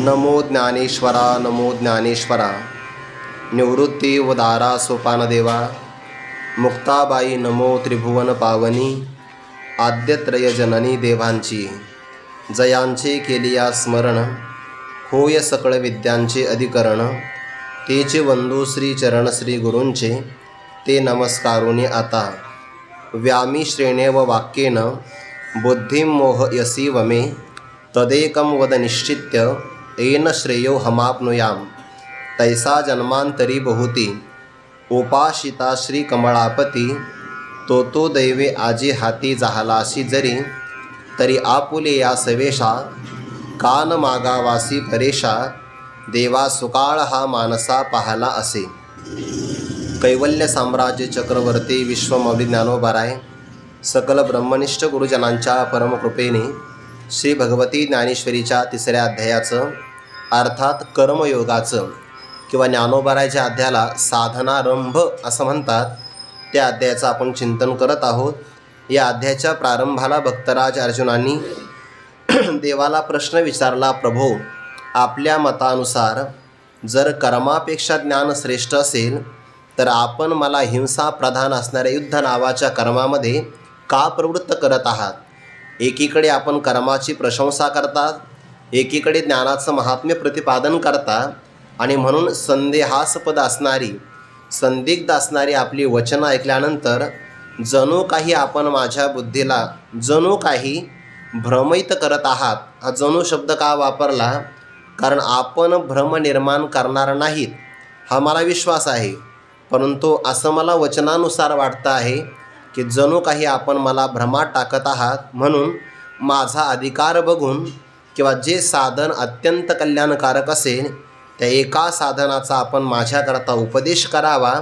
नमो ज्ञानेश्वरा नमो ज्ञानेश्वरा। निवृत्ती उदारा सोपानदेवा। मुक्ताबाई नमो त्रिभुवन पावनी। आद्यत्रय जननी देवांची जयांचे केलिया स्मरण। होय सकळ विद्यांचे अधिकरण। तेचे वंदू श्री चरण श्री गुरूंचे। ते नमस्कारुनी आता व्यामी श्रेणेव वाक्येन बुद्धिं मोहयसी वमे। तदेकं वद निश्चित्य येन श्रेयो हमाप्नुयाम। तैसा जन्मांतरी बहुती उपाशिता श्री कमळापती। तो दैवे आजी हाती जाहलासी जरी। तरी आपुले या सवेशा कान मागावासी परेशा। देवा सुकाळ हा मानसा पाहला असे। कैवल्य साम्राज्य चक्रवर्ती विश्वमौली ज्ञानोबाराय सकल ब्रह्मनिष्ठ गुरुजनांच्या परमकृपेने श्री भगवती ज्ञानेश्वरीच्या तिसऱ्या अध्यायाचं अर्थात कर्मयोगाचं किंवा ज्ञानोबारायच्या अध्यायाला साधनारंभ असं म्हणतात, त्या अध्यायाचं आपण चिंतन करत आहोत। या अध्यायाच्या प्रारंभाला भक्तराज अर्जुनांनी देवाला प्रश्न विचारला, प्रभो आपल्या मतानुसार जर कर्मापेक्षा ज्ञान श्रेष्ठ असेल तर आपण मला हिंसा प्रधान असणाऱ्या युद्ध नावाच्या कर्मामध्ये का प्रवृत्त करत आहात? एकीकडे आपण कर्माची प्रशंसा करतात, एकीकडे ज्ञानाचं महात्म्य प्रतिपादन करता आणि म्हणून संदेहास्पद असणारी संदिग्ध असणारी आपली वचनं ऐकल्यानंतर जणू काही आपण माझ्या बुद्धीला जणू काही भ्रमित करत आहात। हा जणू शब्द का वापरला? कारण आपण भ्रम निर्माण करणार नाहीत हा मला विश्वास आहे, परंतु असं मला वचनानुसार वाटतं आहे की जणू काही आपण मला भ्रमात टाकत आहात। म्हणून माझा अधिकार बघून किंवा जे साधन अत्यंत कल्याणकारक असेल त्या एका साधनाचा आपण माझ्याकरता उपदेश करावा,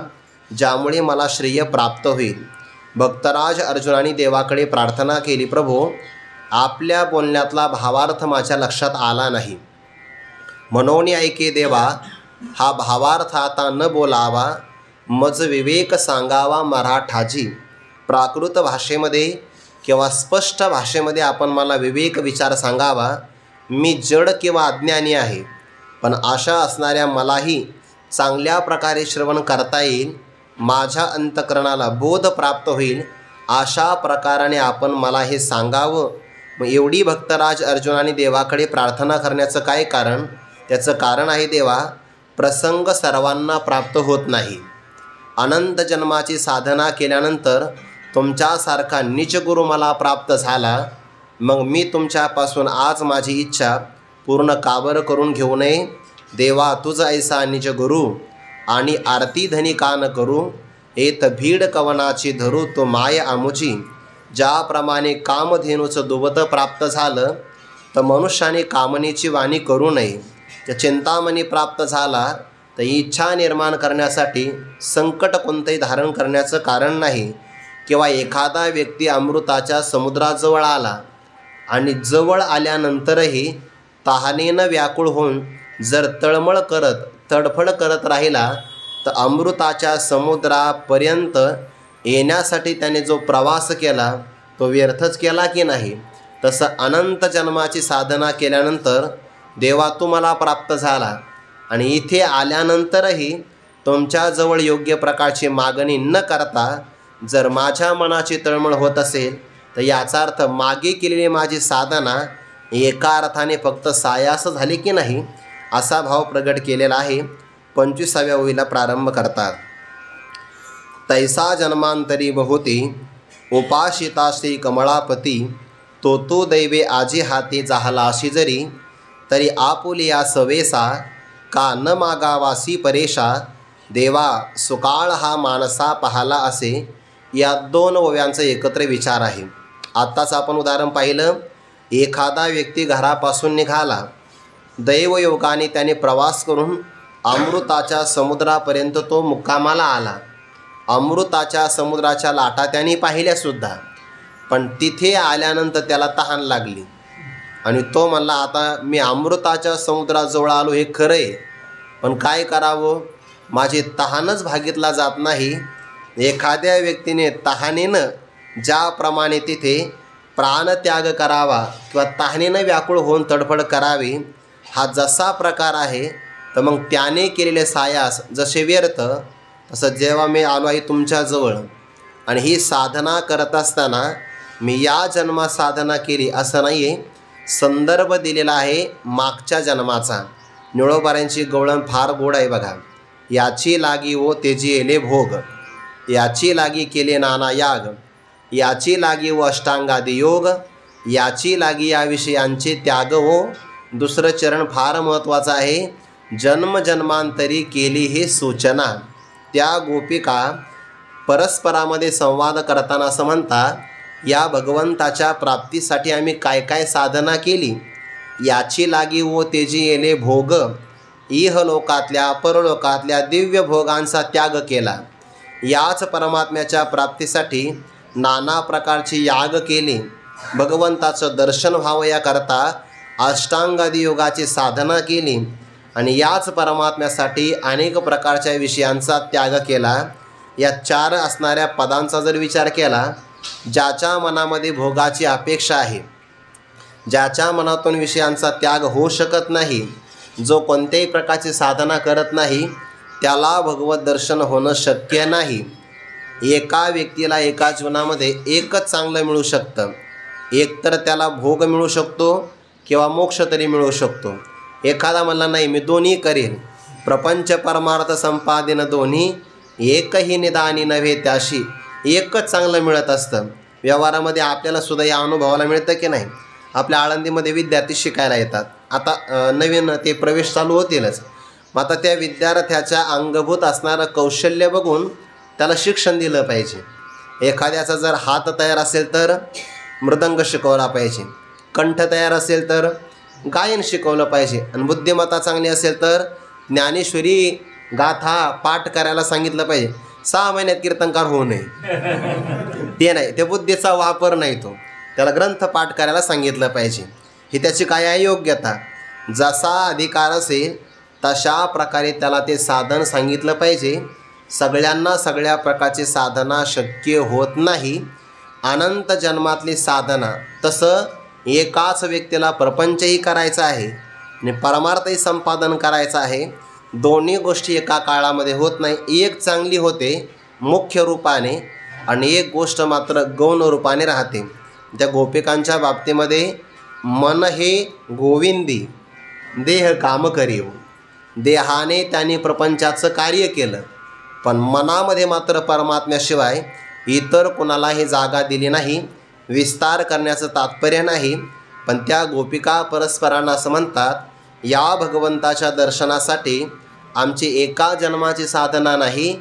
ज्यामुळे मला श्रेय प्राप्त होईल। भक्तराज अर्जुनाने देवाकडे प्रार्थना केली, प्रभो आपल्या बोलण्यातला भावार्थ माझ्या लक्षात आला नाही, म्हणून ऐके देवा हा भावार्थ आता न बोलावा। मज विवेक सांगावा मराठाजी। प्राकृत भाषेमध्ये किंवा स्पष्ट भाषेमध्ये आपण मला विवेक विचार सांगावा। मी जड किंवा अज्ञानी आहे, पण आशा असणाऱ्या मलाही चांगल्या प्रकारे श्रवण करता येईल, माझ्या अंतःकरणाला बोध प्राप्त होईल, अशा प्रकाराने आपण मला हे सांगावं। मग एवढी भक्तराज अर्जुनाने देवाकडे प्रार्थना करण्याचं काय कारण? त्याचं कारण आहे, देवा प्रसंग सर्वांना प्राप्त होत नाही। अनंत जन्माची साधना केल्यानंतर तुमच्यासारखा नीच गुरु मला प्राप्त झाला, मग मी तुमच्यापासून आज माझी इच्छा पूर्ण काबर करून घेऊ नये? देवा तुझा ऐसा निज गुरु आणि आरती धनी कान करू। एत भीड कवनाची धरू तो माय आमुची। ज्याप्रमाणे कामधेनूचं दुबत प्राप्त झालं तर मनुष्याने कामनेची वाणी करू नये। त्या चिंतामणी प्राप्त झाला तर इच्छा निर्माण करण्यासाठी संकट कोणतंही धारण करण्याचं कारण नाही। किंवा एखादा व्यक्ती अमृताच्या समुद्राजवळ आला आणि जवळ आल्यानंतरही तहानेनं व्याकुळ होऊन जर तडफड करत राहिला तर अमृताच्या समुद्रापर्यंत येण्यासाठी त्याने जो प्रवास केला तो व्यर्थच केला की नाही? तसं अनंत जन्माची साधना केल्यानंतर देवा तू मला प्राप्त झाला आणि इथे आल्यानंतरही तुमच्याजवळ योग्य प्रकारची मागणी न करता जर माझ्या मनाची तळमळ होत असेल तर याचा अर्थ मागे केलेली माझी साधना एका अर्थाने फक्त सायास झाली की नाही, असा भाव प्रगट केलेला आहे। 25व्या ओळीला प्रारंभ करतात, तैसा जन्मांतरी बहुती उपाशिता श्री कमळापती। तो दैवे आजी हाती जाहलाशी जरी। तरी आपुलिया सवेसा का न मागावासी परेशा। देवा सुकाळ हा मानसा पाहला असे। या दोन ओव्यांचा एकत्र विचार आहे। आत्ताच आपण उदाहरण पाहिलं, एखादा व्यक्ती घरापासून निघाला, दैवयोगाने त्याने प्रवास करून अमृताच्या समुद्रापर्यंत तो मुक्कामाला आला। अमृताच्या समुद्राच्या लाटा त्याने पाहिल्यासुद्धा, पण तिथे आल्यानंतर त्याला तहान लागली आणि तो म्हणला, आता मी अमृताच्या समुद्राजवळ आलो हे खरं आहे, पण काय करावं, माझी तहानच भागीतला जात नाही। एखाद्या व्यक्तीने तहानेनं ज्याप्रमाणे तिथे प्राणत्याग करावा किंवा तहानेनं व्याकुळ होऊन तडफड करावी, हा जसा प्रकार आहे, तर मग त्याने केलेले सायास जसे व्यर्थ, तसं जेव्हा मी आलो आहे तुमच्याजवळ आणि ही साधना करत असताना मी या जन्मात साधना केली असं नाही आहे. संदर्भ दिलेला आहे मागच्या जन्माचा. निळोबाऱ्यांची गवळण फार गोड आहे बघा. याची लागी ओ तेजी येले भोग, याची लागी केले नाना याग, याची लागी व अष्टांगादी योग, याची लागी या विषयांचे त्याग हो. दुसरं चरण फार महत्त्वाचं आहे. जन्मजन्मांतरी केली ही सूचना. त्या गोपिका परस्परामध्ये संवाद करताना असं म्हणतात, या भगवंताच्या प्राप्तीसाठी आम्ही काय काय साधना केली. याची लागी व तेजी येले भोग, इहलोकातल्या परलोकातल्या दिव्य भोगांचा त्याग केला. याच परमात्म्याच्या प्राप्तीसाठी नाना प्रकारची याग केली. भगवंताचं दर्शन व्हावं याकरता अष्टांगादी योगाची साधना केली आणि याच परमात्म्यासाठी अनेक प्रकारच्या विषयांचा त्याग केला. या 4 असणाऱ्या पदांचा जर विचार केला, ज्याच्या मनामध्ये भोगाची अपेक्षा आहे, ज्याच्या मनातून विषयांचा त्याग होऊ शकत नाही, जो कोणत्याही प्रकारची साधना करत नाही, त्याला भगवत दर्शन होणं शक्य नाही. एका व्यक्तीला एका जीवनामध्ये एकच चांगलं मिळू शकतं. एक तर त्याला भोग मिळू शकतो किंवा मोक्ष तरी मिळू शकतो. एखादा म्हणला नाही मी दोन्ही करेल, प्रपंच परमार्थ संपादन दोन्ही, एकही निदानी नव्हे त्याशी. एकच चांगलं मिळत असतं. व्यवहारामध्ये आपल्याला सुद्धा या अनुभवाला मिळतं की नाही. आपल्या आळंदीमध्ये विद्यार्थी शिकायला येतात. आता नवीन ते प्रवेश चालू होतीलच. मग आता त्या विद्यार्थ्याच्या अंगभूत असणारं कौशल्य बघून त्याला शिक्षण दिलं पाहिजे. एखाद्याचा जर हात तयार असेल तर मृदंग शिकवला पाहिजे, कंठ तयार असेल तर गायन शिकवलं पाहिजे, आणि बुद्धिमत्ता चांगली असेल तर ज्ञानेश्वरी गाथा पाठ करायला सांगितलं पाहिजे. 6 महिन्यात कीर्तनकार होऊ नये ते नाही, ते बुद्धीचा वापर नाही, तो त्याला ग्रंथ पाठ करायला सांगितलं पाहिजे. ही त्याची काय आहे योग्यता. जसा अधिकार असेल तशा प्रकारे त्याला ते साधन सांगितलं पाहिजे. सगळ्यांना सगळ्या प्रकारची साधना शक्य होत नाही. अनंत जन्मातली साधना, तसं एकाच व्यक्तीला प्रपंचही करायचा आहे आणि परमार्थही संपादन करायचं आहे. दोन्ही गोष्टी एका काळामध्ये होत नाही. एक चांगली होते मुख्य रूपाने आणि एक गोष्ट मात्र गौण रूपाने राहते. त्या गोपिकांच्या बाबतीमध्ये मन हे गोविंदी, देह काम करीव. देहाने त्यांनी प्रपंचाचं कार्य केलं, पण मनामध्ये मात्र परमात्म्याशिवाय इतर कोणालाही जागा दिली नाही. विस्तार करण्याचं तात्पर्य नाही, पण त्या गोपिका परस्परांना असं म्हणतात, या भगवंताच्या दर्शनासाठी आमची एका जन्माची साधना नाही,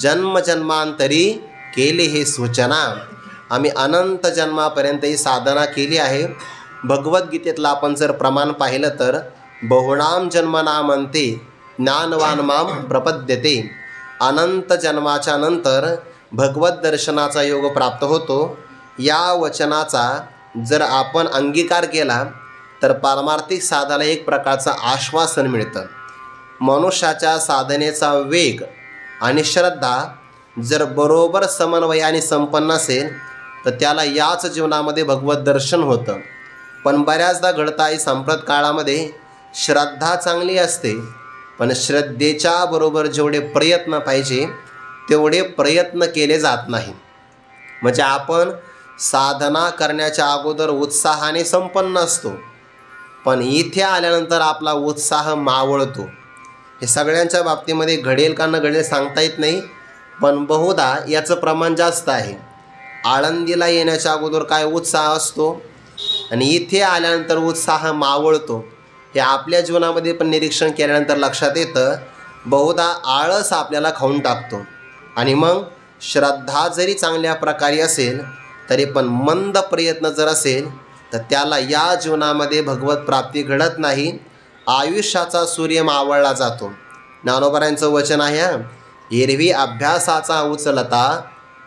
जन्मजन्मांतरी केली ही सूचना. आम्ही अनंत जन्मापर्यंत ही साधना केली आहे. भगवद्गीतेतलं आपण जर प्रमाण पाहिलं तर बहुणाम जन्मनामंते ज्ञानवान माम प्रपद्यते. अनंत जन्माच्या नंतर भगवत दर्शनाचा योग प्राप्त होतो. या वचनाचा जर आपण अंगीकार केला तर पारमार्थिक साधनाला एक प्रकारचं आश्वासन मिळतं. मनुष्याच्या साधनेचा वेग आणि श्रद्धा जर बरोबर समन्वयाने संपन्न असेल तर त्याला याच जीवनामध्ये भगवत दर्शन होतं. पण बऱ्याचदा घडतं आहे सांप्रत काळामध्ये, श्रद्धा चांगली असते, पण श्रद्धेच्या बरोबर जेवढे प्रयत्न पाहिजे तेवढे प्रयत्न केले जात नाही. म्हणजे आपण साधना करण्याच्या अगोदर उत्साहाने संपन्न असतो, पण इथे आल्यानंतर आपला उत्साह मावळतो. हे सगळ्यांच्या बाबतीमध्ये घडेल का न घडेल सांगता येत नाही, पण बहुधा याचं प्रमाण जास्त आहे. आळंदीला येण्याच्या अगोदर काय उत्साह असतो आणि इथे आल्यानंतर उत्साह मावळतो. हे आपल्या जीवनामध्ये पण निरीक्षण केल्यानंतर लक्षात येतं. बहुधा आळस आपल्याला खाऊन टाकतो आणि मग श्रद्धा जरी चांगल्या प्रकारे असेल तरी पण मंद प्रयत्न जर असेल तर त्याला या जीवनामध्ये भगवत प्राप्ती घडत नाही. आयुष्याचा सूर्य मावळला जातो. ज्ञानोबारांचं वचन आहे, एरवी अभ्यासाचा उचलता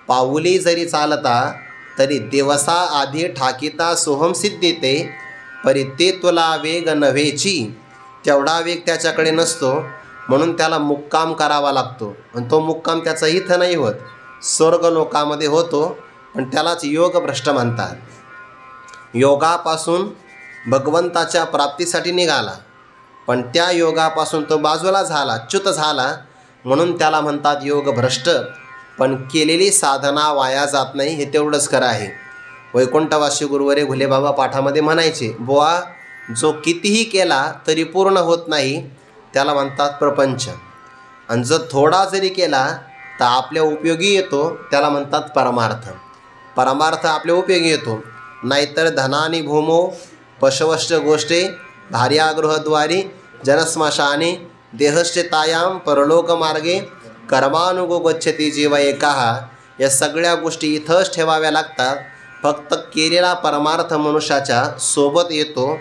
पाऊली जरी चालता तरी दिवसा आधी ठाकिता सोहम सिद्धीते, परी ते तुला वेग नव्हेची. तेवढा वेग त्याच्याकडे नसतो, म्हणून त्याला मुक्काम करावा लागतो. आणि तो मुक्काम त्याचा इथं नाही होत, स्वर्ग लोकामध्ये होतो, पण त्यालाच योग भ्रष्ट म्हणतात. योगापासून भगवंताच्या प्राप्तीसाठी निघाला पण त्या योगापासून तो बाजूला झाला, च्युत झाला, म्हणून त्याला म्हणतात योगभ्रष्ट. पण केलेली साधना वाया जात नाही, हे तेवढंच खरं आहे. वैकुंठवासी गुरुवरे घुले बाबा पाठामध्ये म्हणायचे, बुवा जो कितीही केला तरी पूर्ण होत नाही, त्याला म्हणतात प्रपंच. आणि जर थोडा जरी केला तर आपल्या उपयोगी येतो, त्याला म्हणतात परमार्थ. परमार्थ आपल्या उपयोगी येतो. नाहीतर धनानी भूमो पशवश्च गोष्टे भार्यागृहद्वारी जनस्मशाने देहश्चेतायाम परलोकमार्गे कर्मानुगो गच्छती जीव एकाः. या सगळ्या गोष्टी इथंच ठेवाव्या लागतात. फक्त केलेला परमार्थ मनुष्याच्या सोबत येतो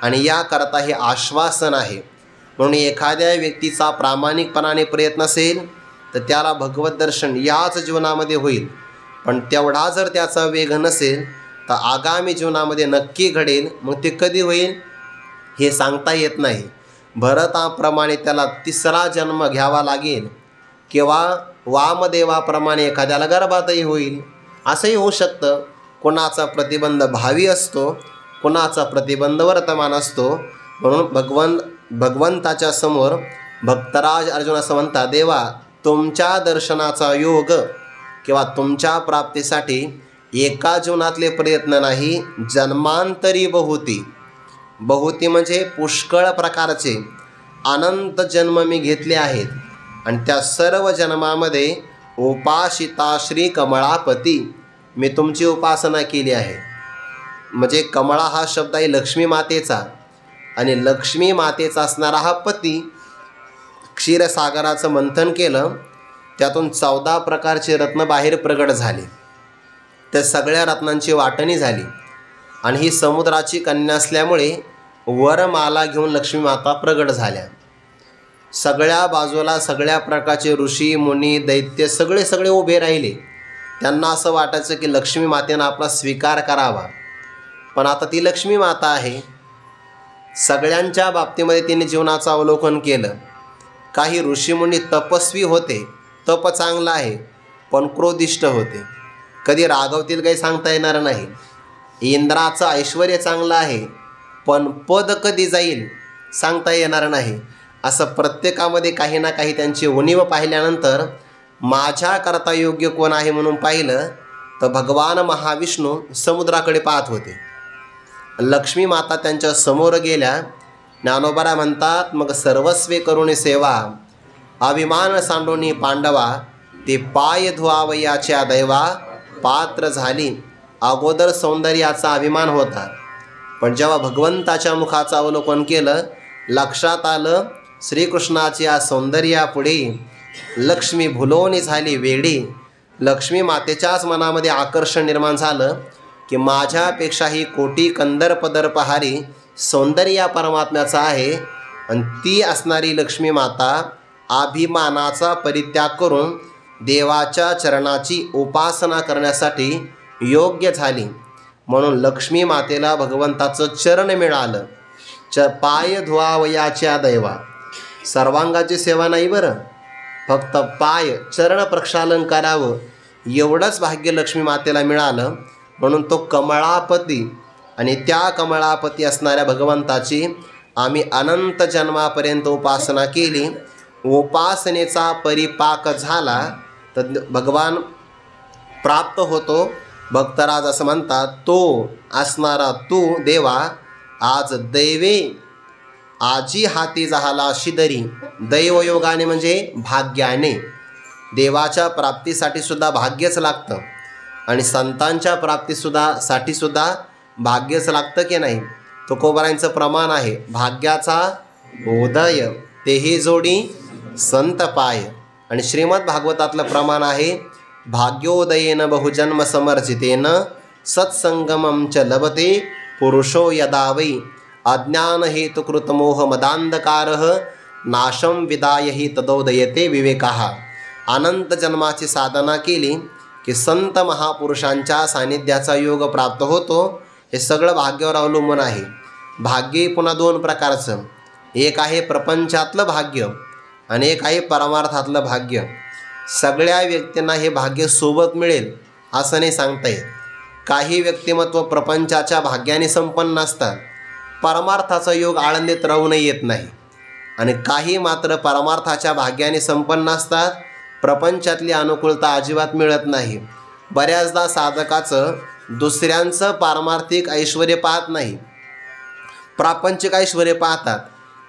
आणि याकरता हे आश्वासन आहे. म्हणून एखाद्या व्यक्तीचा प्रामाणिकपणाने प्रयत्न असेल तर त्याला भगवत दर्शन याच जीवनामध्ये होईल. पण तेवढा जर त्याचा वेग नसेल तर आगामी जीवनामध्ये नक्की घडेल. मग ते कधी होईल हे सांगता येत नाही. भरताप्रमाणे त्याला 3रा जन्म घ्यावा लागेल किंवा वामदेवाप्रमाणे एखाद्याला गर्भातही होईल. असंही होऊ शकतं. कोणाचा प्रतिबंध भावी असतो, कोणाचा प्रतिबंध वर्तमान असतो. म्हणून भगवंताच्या समोर भक्तराज अर्जुन असं म्हणतात, देवा तुमच्या दर्शनाचा योग किंवा तुमच्या प्राप्तीसाठी एका जीवनातले प्रयत्न नाही, जन्मांतरी बहुती. बहुती म्हणजे पुष्कळ प्रकारचे अनंत जन्म मी घेतले आहेत आणि त्या सर्व जन्मामध्ये उपासिता श्री कमळापती मी तुमची उपासना केली आहे. म्हणजे कमळा हा शब्द आहे लक्ष्मी मातेचा आणि लक्ष्मी मातेचा असणारा हा पती. क्षीरसागराचं मंथन केलं, त्यातून 14 प्रकारचे रत्न बाहेर प्रगट झाले. त्या सगळ्या रत्नांची वाटणी झाली आणि ही समुद्राची कन्या असल्यामुळे वरमाला घेऊन लक्ष्मी माता प्रगट झाल्या. सगळ्या बाजूला सगळ्या प्रकारचे ऋषी मुनी दैत्य सगळे उभे राहिले. त्यांना असं वाटायचं की लक्ष्मी मातेनं आपला स्वीकार करावा. पण आता ती लक्ष्मी माता आहे. सगळ्यांच्या बाबतीमध्ये तिने जीवनाचं अवलोकन केलं. काही ऋषीमुनी तपस्वी होते, तप चांगलं आहे, पण क्रोधिष्ट होते. कधी रागवतील काही सांगता येणार नाही. इंद्राचं ऐश्वर चांगलं आहे, पण पद कधी जाईल सांगता येणार नाही. असं प्रत्येकामध्ये काही ना काही त्यांची उणीव पाहिल्यानंतर माझ्याकरता योग्य कोण आहे म्हणून पाहिलं तर भगवान महाविष्णू समुद्राकडे पाहत होते. लक्ष्मी माता त्यांच्या समोर गेल्या. ज्ञानोबा म्हणतात, मग सर्वस्वे करुणी सेवा अभिमान सांडोनी पांडवा ते पाय धुवावयाच्या दैवा पात्र झाली. अगोदर सौंदर्याचा अभिमान होता, पण जेव्हा भगवंताच्या मुखाचं अवलोकन केलं लक्षात आलं श्रीकृष्णाच्या सौंदर्यापुढे लक्ष्मी भुलोनी झाली वेडी. लक्ष्मी मातेच्याच मनामध्ये आकर्षण निर्माण झालं की माझ्यापेक्षाही कोटी कंदर्पदर्पहारी सौंदर्य परमात्म्याचं आहे. आणि ती असणारी लक्ष्मी माता अभिमानाचा परित्याग करून देवाच्या चरणाची उपासना करण्यासाठी योग्य झाली. म्हणून लक्ष्मी मातेला भगवंताचं चरण मिळालं. पाय धुवावयाच्या दैवा. सर्वांगाची सेवा नाही बरं, फक्त पाय चरण प्रक्षालन करावं एवढंच भाग्य लक्ष्मी मातेला मिळालं. म्हणून तो कमळापती आणि त्या कमळापती असणाऱ्या भगवंताची आम्ही अनंत जन्मापर्यंत उपासना केली. उपासनेचा परिपाक झाला तर भगवान प्राप्त होतो. भक्तराज असं म्हणतात, तो असणारा तू देवा आज दैवे आजी हाती झाला शिदरी. दैवयोगाने म्हणजे भाग्याने. देवाच्या प्राप्तीसाठी सुद्धा भाग्यच लागतं आणि संतांच्या प्राप्तीसाठी सुद्धा भाग्यच लागतं की नाही. तुकोबारांचं प्रमाण आहे, भाग्याचा उदय तेही जोडी संत पाय. आणि श्रीमद भागवतातलं प्रमाण आहे, भाग्योदयेन बहुजन्म समर्जितेन सत्संगमं च लभते पुरुषो यदा वै अज्ञान हेतुकृत मोह मदांधकारः नाशम विदायहि तदोदयते विवेकाः. अनंत जन्माची साधना केली की संत महापुरुषांच्या सानिध्याचा योग प्राप्त होतो. हे सगळं भाग्यावर अवलंबून आहे. भाग्य पुन्हा 2 प्रकारचं, एक आहे प्रपंचातलं भाग्य आणि एक आहे परमार्थातलं भाग्य. सगळ्या व्यक्तींना हे भाग्य सोबत मिळेल असं नाही सांगता येत. काही व्यक्तिमत्व प्रपंचाच्या भाग्याने संपन्न असतात, परमार्थाचा योग आळंदीत राहूनही येत नाही. आणि काही मात्र परमार्थाच्या भाग्याने संपन्न असतात. प्रपंचातली अनुकूलता अजिबात मिळत नाही. बऱ्याचदा साधकाचं दुसऱ्यांचं पारमार्थिक ऐश्वर्य पाहत नाही, प्रापंचिक ऐश्वर्य पाहतात.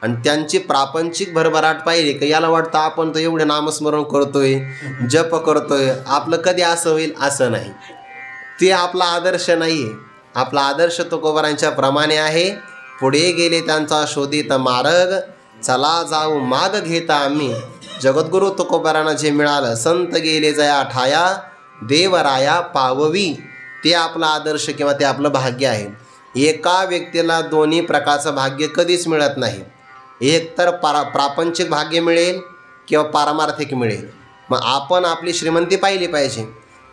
आणि त्यांची प्रापंचिक भरभराट पाहिली की याला वाटतं आपण तर एवढे नामस्मरण करतोय, जप करतोय, आपलं कधी असं होईल. असं नाही. ते आपला आदर्श नाही आहे. आपला आदर्श तुकोबारांच्या प्रमाणे आहे. पुढे गेले त्यांचा शोधित मार्ग, चला जाऊ माग घेता आम्ही. जगद्गुरु तुकोबारांना जे मिळालं, संत गेले जया ठाया, देवराया पाववी, ते आपला आदर्श किंवा ते आपलं भाग्य आहे. एका व्यक्तीला दोन्ही प्रकारचं भाग्य कधीच मिळत नाही. एक तर प्रापंचिक भाग्य मिळेल किंवा पारमार्थिक मिळेल. मग आपण आपली श्रीमंती पाहिली पाहिजे.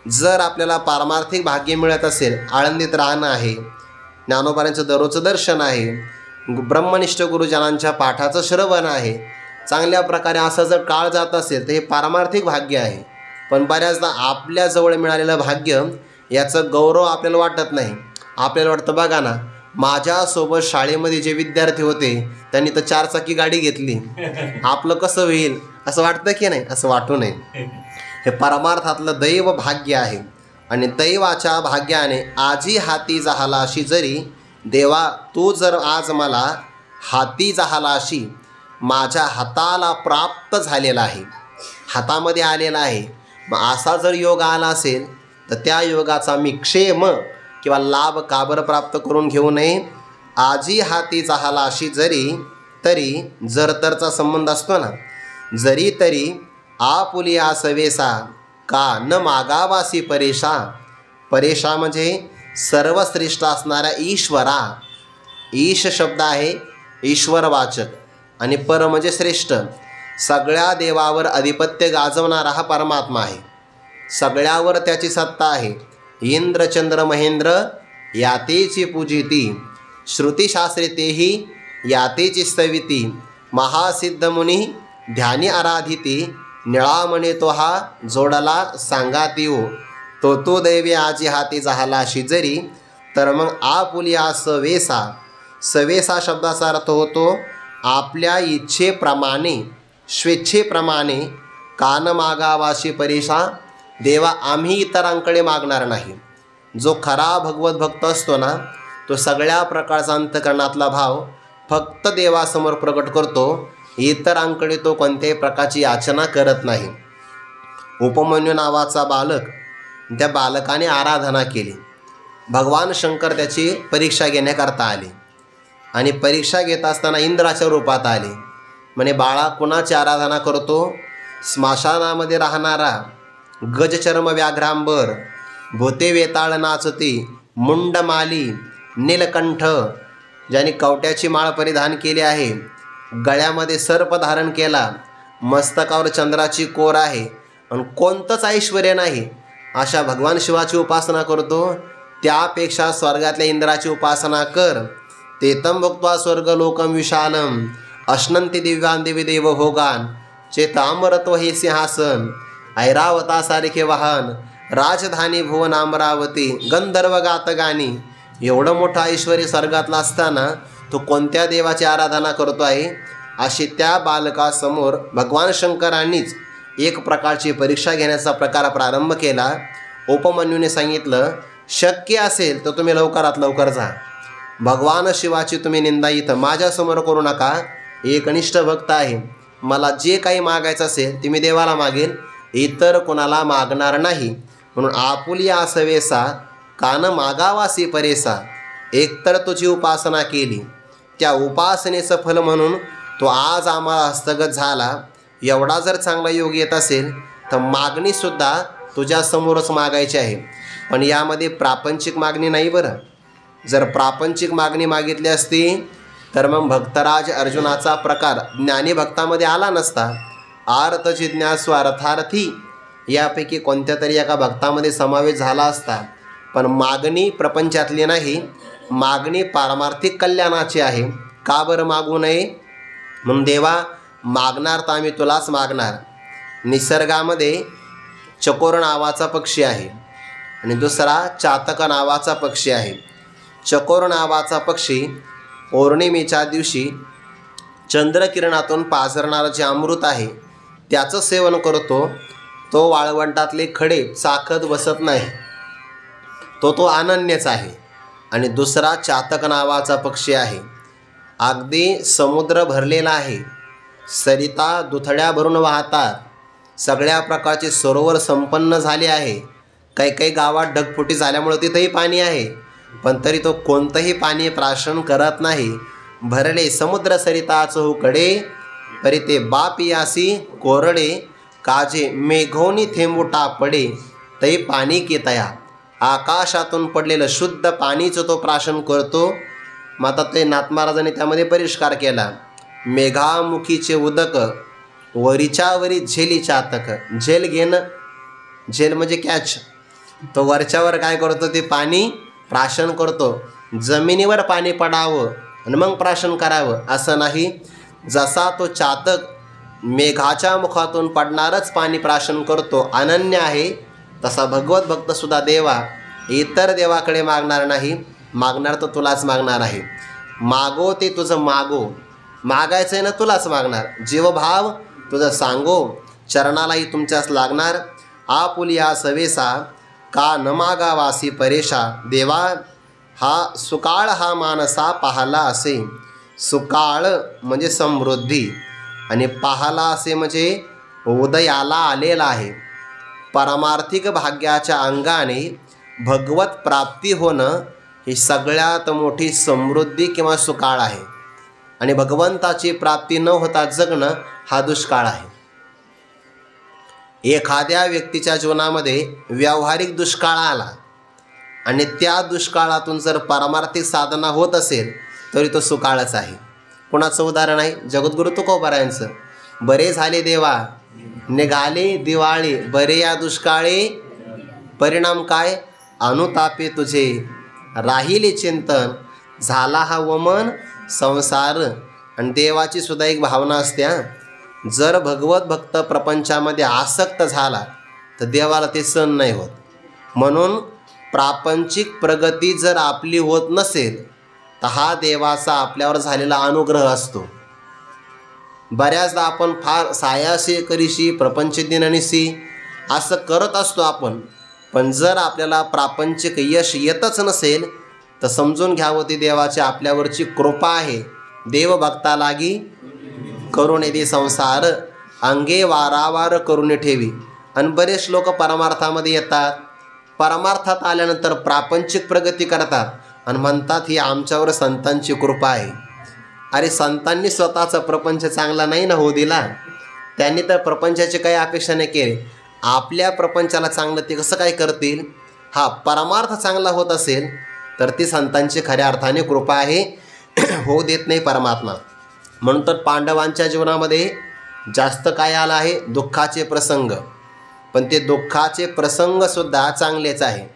जर आपल्याला पारमार्थिक भाग्य मिळत असेल, आळंदीत राहणं आहे, ज्ञानोबारांचं दररोजचं दर्शन आहे, ब्रह्मनिष्ठ गुरुजनांच्या पाठाचं श्रवण आहे, चांगल्या प्रकारे असं जर काळ जात असेल तर हे पारमार्थिक भाग्य आहे. पण बऱ्याचदा आपल्याजवळ मिळालेलं भाग्य याचं गौरव आपल्याला वाटत नाही. आपल्याला वाटतं बघा ना, माझ्यासोबत शाळेमध्ये जे विद्यार्थी होते त्यांनी तर 4 चाकी गाडी घेतली, आपलं कसं होईल असं वाटतं की नाही? असं वाटू नये. हे परमार्थातलं दैव भाग्य आहे. आणि दैवाच्या भाग्याने आजी हाती जहालाशी, जरी देवा तू जर आज मला हाती जहालाशी, माझ्या हाताला प्राप्त झालेला आहे, हातामध्ये आलेला आहे. मग असा जर योग आला असेल तर त्या योगाचा मी क्षेम किंवा लाभ का बरं प्राप्त करून घेऊ नये? आजी हाती जहालाशी, जरी तरी जर तरचा संबंध असतो ना, जरी तरी आपुलिया सवेसा, का न मागावासी परेशा. परेशा म्हणजे सर्वश्रेष्ठ असणाऱ्या ईश्वरा. ईश शब्द आहे ईश्वरवाचक, आणि पर म्हणजे श्रेष्ठ. सगळ्या देवावर अधिपत्य गाजवणारा हा परमात्मा आहे. सगळ्यावर त्याची सत्ता आहे. इंद्र चंद्र महेंद्र यातेची पूजिती, श्रुतिशास्त्रे तेही यातेची स्तविती. महासिद्ध मुनी ध्यानी आराधिती, निळामणे तो हा जोडला सांगातीओ. तो दैवी आजी हाती जहालाशी, जरी तर मग आपुलिया सवेसा. सवेसा शब्दाचा अर्थ होतो आपल्या इच्छेप्रमाणे, स्वेच्छेप्रमाणे. कान मागावाशी परेशा, देवा आम्ही इतरांकडे मागणार नाही. जो खरा भगवत भक्त असतो ना, तो सगळ्या प्रकारचा अंतकरणातला भाव फक्त देवासमोर प्रकट करतो. इतरांकडे तो कोणत्याही प्रकारची याचना करत नाही. उपमन्यू नावाचा बालक, त्या बालकाने आराधना केली. भगवान शंकर त्याची परीक्षा घेण्याकरता आले, आणि परीक्षा घेत असताना इंद्राच्या रूपात आले. म्हणे बाळा कुणाची आराधना करतो? स्मशानामध्ये राहणारा गजचर्म व्याघ्रांबर, भूते वेताळ नाचती, मुंडमाली नीलकंठ, ज्याने कवट्याची माळ परिधान केली आहे, गळ्यामध्ये सर्प धारण केला, मस्तकावर चंद्राची कोर आहे, आणि कोणतंच ऐश्वर्य नाही, अशा भगवान शिवाची उपासना करतो. त्यापेक्षा स्वर्गातल्या इंद्राची उपासना कर. तेतम भक्त्वा स्वर्गलोकम विशालम, अश्नंती दिव्यान देवी देव भोगान, चेतामरत्व हे सिंहासन, ऐरावतासारखे वाहन, राजधानी भुवन अमरावती, गंधर्व गातगानी. एवढं मोठं ऐश्वर्य स्वर्गातलं असताना तो कोणत्या देवाची आराधना करतो आहे? अशी त्या बालकासमोर भगवान शंकरांनीच एक प्रकारची परीक्षा घेण्याचा प्रकार प्रारंभ केला. उपमन्यूने सांगितलं, शक्य असेल तर तुम्ही लवकरात लवकर जा. भगवान शिवाची तुम्ही निंदा इथं माझ्यासमोर करू नका. एकनिष्ठ भक्त आहे, मला जे काही मागायचं असेल ते मी देवाला मागेल, इतर कोणाला मागणार नाही. म्हणून आपुलिया सवेसा, कान मागावासी परेसा. एकतर तुझी उपासना केली, त्या उपासनेचं फल म्हणून तो आज आम्हाला हस्तगत झाला. एवढा जर चांगला योग येत असेल तर मागणीसुद्धा तुझ्यासमोरच मागायची आहे. पण यामध्ये प्रापंचिक मागणी नाही बरं. जर प्रापंचिक मागणी मागितली असती तर मग भक्तराज अर्जुनाचा प्रकार ज्ञानी भक्तामध्ये आला नसता. आर्त जिज्ञासू अर्थार्थी यापैकी कोणत्या तरी एका भक्तामध्ये समावेश झाला असता. पण मागणी प्रपंचातली नाही, मागणी पारमार्थिक कल्याणाची आहे. का बरं मागू नये? म्हणून देवा मागणार तर आम्ही तुलाच मागणार. निसर्गामध्ये चकोर नावाचा पक्षी आहे आणि दुसरा चातक नावाचा पक्षी आहे. चकोर नावाचा पक्षी पौर्णिमेच्या दिवशी चंद्रकिरणातून पाझरणारं जे अमृत आहे त्याचं सेवन करतो, तो वाळवंटातले खडे चाखत बसत नाही, तो अनन्यच आहे. आणि दुसरा चातक नावाचा पक्षी आहे. अगदी समुद्र भरलेला आहे, सरिता दुथड्या भरून वाहतात, सगळ्या प्रकारचे सरोवर संपन्न झाले आहे. काही काही गावात ढगफुटी झाल्यामुळे तिथंही पाणी आहे, पण तरी तो कोणतंही पाणी प्राशन करत नाही. भरले समुद्र सरिता चहूकडे, तरी ते बाप यासी कोरडे, काजे मेघोनी थेंबुटा पडे, तै पाणी केतया. आकाशातून पडलेलं शुद्ध पाणीचं तो प्राशन करतो. मग आता ते नाथ महाराजांनी त्यामध्ये परिष्कार केला. मेघामुखीचे उदक, वरीच्या वरी झेली चातक. झेल घेणं, झेल म्हणजे कॅच. तो वरच्यावर काय करतो, ते पाणी प्राशन करतो. जमिनीवर पाणी पडावं आणि मग प्राशन करावं असं नाही. जसा तो चातक मेघाच्या मुखातून पडणारच पाणी प्राशन करतो, अनन्य आहे, तसा भगवत भक्तसुद्धा देवा इतर देवाकडे मागणार नाही, मागणार तर तुलाच मागणार आहे. मागो ते तुझं मागो, मागायचं आहे ना तुलाच मागणार. जीवभाव तुझं सांगो, चरणालाही तुमच्याच लागणार. आपुलिया सवेसा का न मागावासी परेशा, देवा हा सुकाळ हा मानसा पाहला असे. सुकाळ म्हणजे समृद्धी आणि पाहला असे म्हणजे उदयाला आलेला आहे. परमार्थिक भाग्याच्या अंगाने भगवत प्राप्ती होणं ही सगळ्यात मोठी समृद्धी किंवा सुकाळ आहे. आणि भगवंताची प्राप्ती न होता जगणं हा दुष्काळ आहे. एखाद्या व्यक्तीच्या जीवनामध्ये व्यावहारिक दुष्काळ आला आणि त्या दुष्काळातून जर परमार्थिक साधना होत असेल तरी तो सुकाळच आहे. कोणाचं उदाहरण आहे, जगद्गुरु तुकोबारायांचं. बरे झाले देवा निघाले दिवाळी, बरे या दुष्काळी, परिणाम काय, अनुतापे तुझे राहिले चिंतन, झाला हा वमन संसार. आणि देवाची सुद्धा एक भावना असते, जर भगवत भक्त प्रपंचामध्ये आसक्त झाला तर देवाला ते सहन नाही होत. म्हणून प्रापंचिक प्रगती जर आपली होत नसेल तर हा देवाचा आपल्यावर झालेला अनुग्रह असतो. बऱ्याचदा आपण फार सायाशी करीशी प्रपंच दिननिशी असं करत असतो आपण, पण जर आपल्याला प्रापंचिक यश येतच नसेल तर समजून घ्यावं ती देवाची आपल्यावरची कृपा आहे. देवभक्ता लागी करुणे दे संसार, अंगे वारावार करून ठेवी. आणि बरेच लोक परमार्थामध्ये येतात, परमार्थात आल्यानंतर प्रापंचिक प्रगती करतात आणि म्हणतात ही आमच्यावर संतांची कृपा आहे. अरे संतांनी स्वतःचा प्रपंच चांगला नाही ना होऊ दिला, त्यांनी तर प्रपंचाची काही अपेक्षा नाही केली. आपल्या प्रपंचाला चांगलं ते कसं काय करतील. हा परमार्थ चांगला होत असेल तर ती संतांची खऱ्या अर्थाने कृपा आहे, होऊ देत नाही परमात्मा. म्हणून तर पांडवांच्या जीवनामध्ये जास्त काय आलं आहे, दुःखाचे प्रसंग. पण ते दुःखाचे प्रसंगसुद्धा चांगलेच आहे.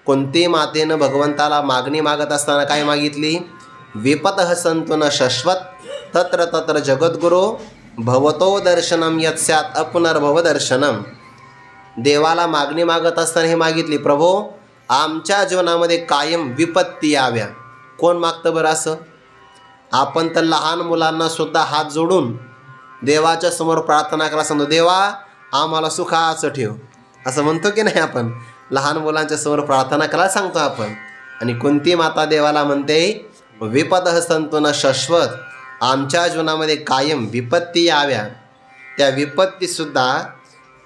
कोणती मातेनं भगवंताला मागणी मागत असताना काय मागितली, विपतः संतु न शश्वत तत्र तत्र जगद्गुरो भवतो दर्शनम यत्स्यात् अपुनर्भव दर्शनम. देवाला मागणी मागत असताना हे मागितली, प्रभो आमच्या जीवनामध्ये कायम विपत्ती याव्या. कोण मागतं बरं असं. आपण तर लहान मुलांना सुद्धा हात जोडून देवाच्या समोर प्रार्थना करा सांगतो, देवा आम्हाला सुखाचं ठेव असं म्हणतो की नाही. आपण लहान मुलांच्या समोर प्रार्थना करायला सांगतो आपण. आणि कोणती माता देवाला म्हणते, विपदः संतु न शश्वत, आमच्या जीवनामध्ये कायम विपत्ती याव्या. त्या विपत्तीसुद्धा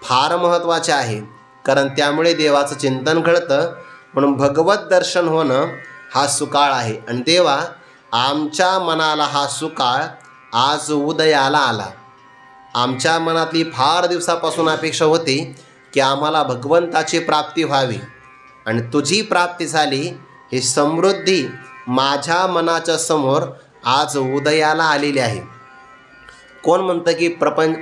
फार महत्त्वाच्या आहे, कारण त्यामुळे देवाचं चिंतन घडतं. म्हणून भगवत दर्शन होणं हा सुकाळ आहे. आणि देवा आमच्या मनाला हा सुकाळ आज उदयाला आला. आमच्या मनातली फार दिवसापासून अपेक्षा होती की आम्हाला भगवंताची प्राप्ती व्हावी, आणि तुझी प्राप्ती झाली. ही समृद्धी माझ्या मनाच्या समोर आज उदयाला आलेली आहे. कोण म्हणतं की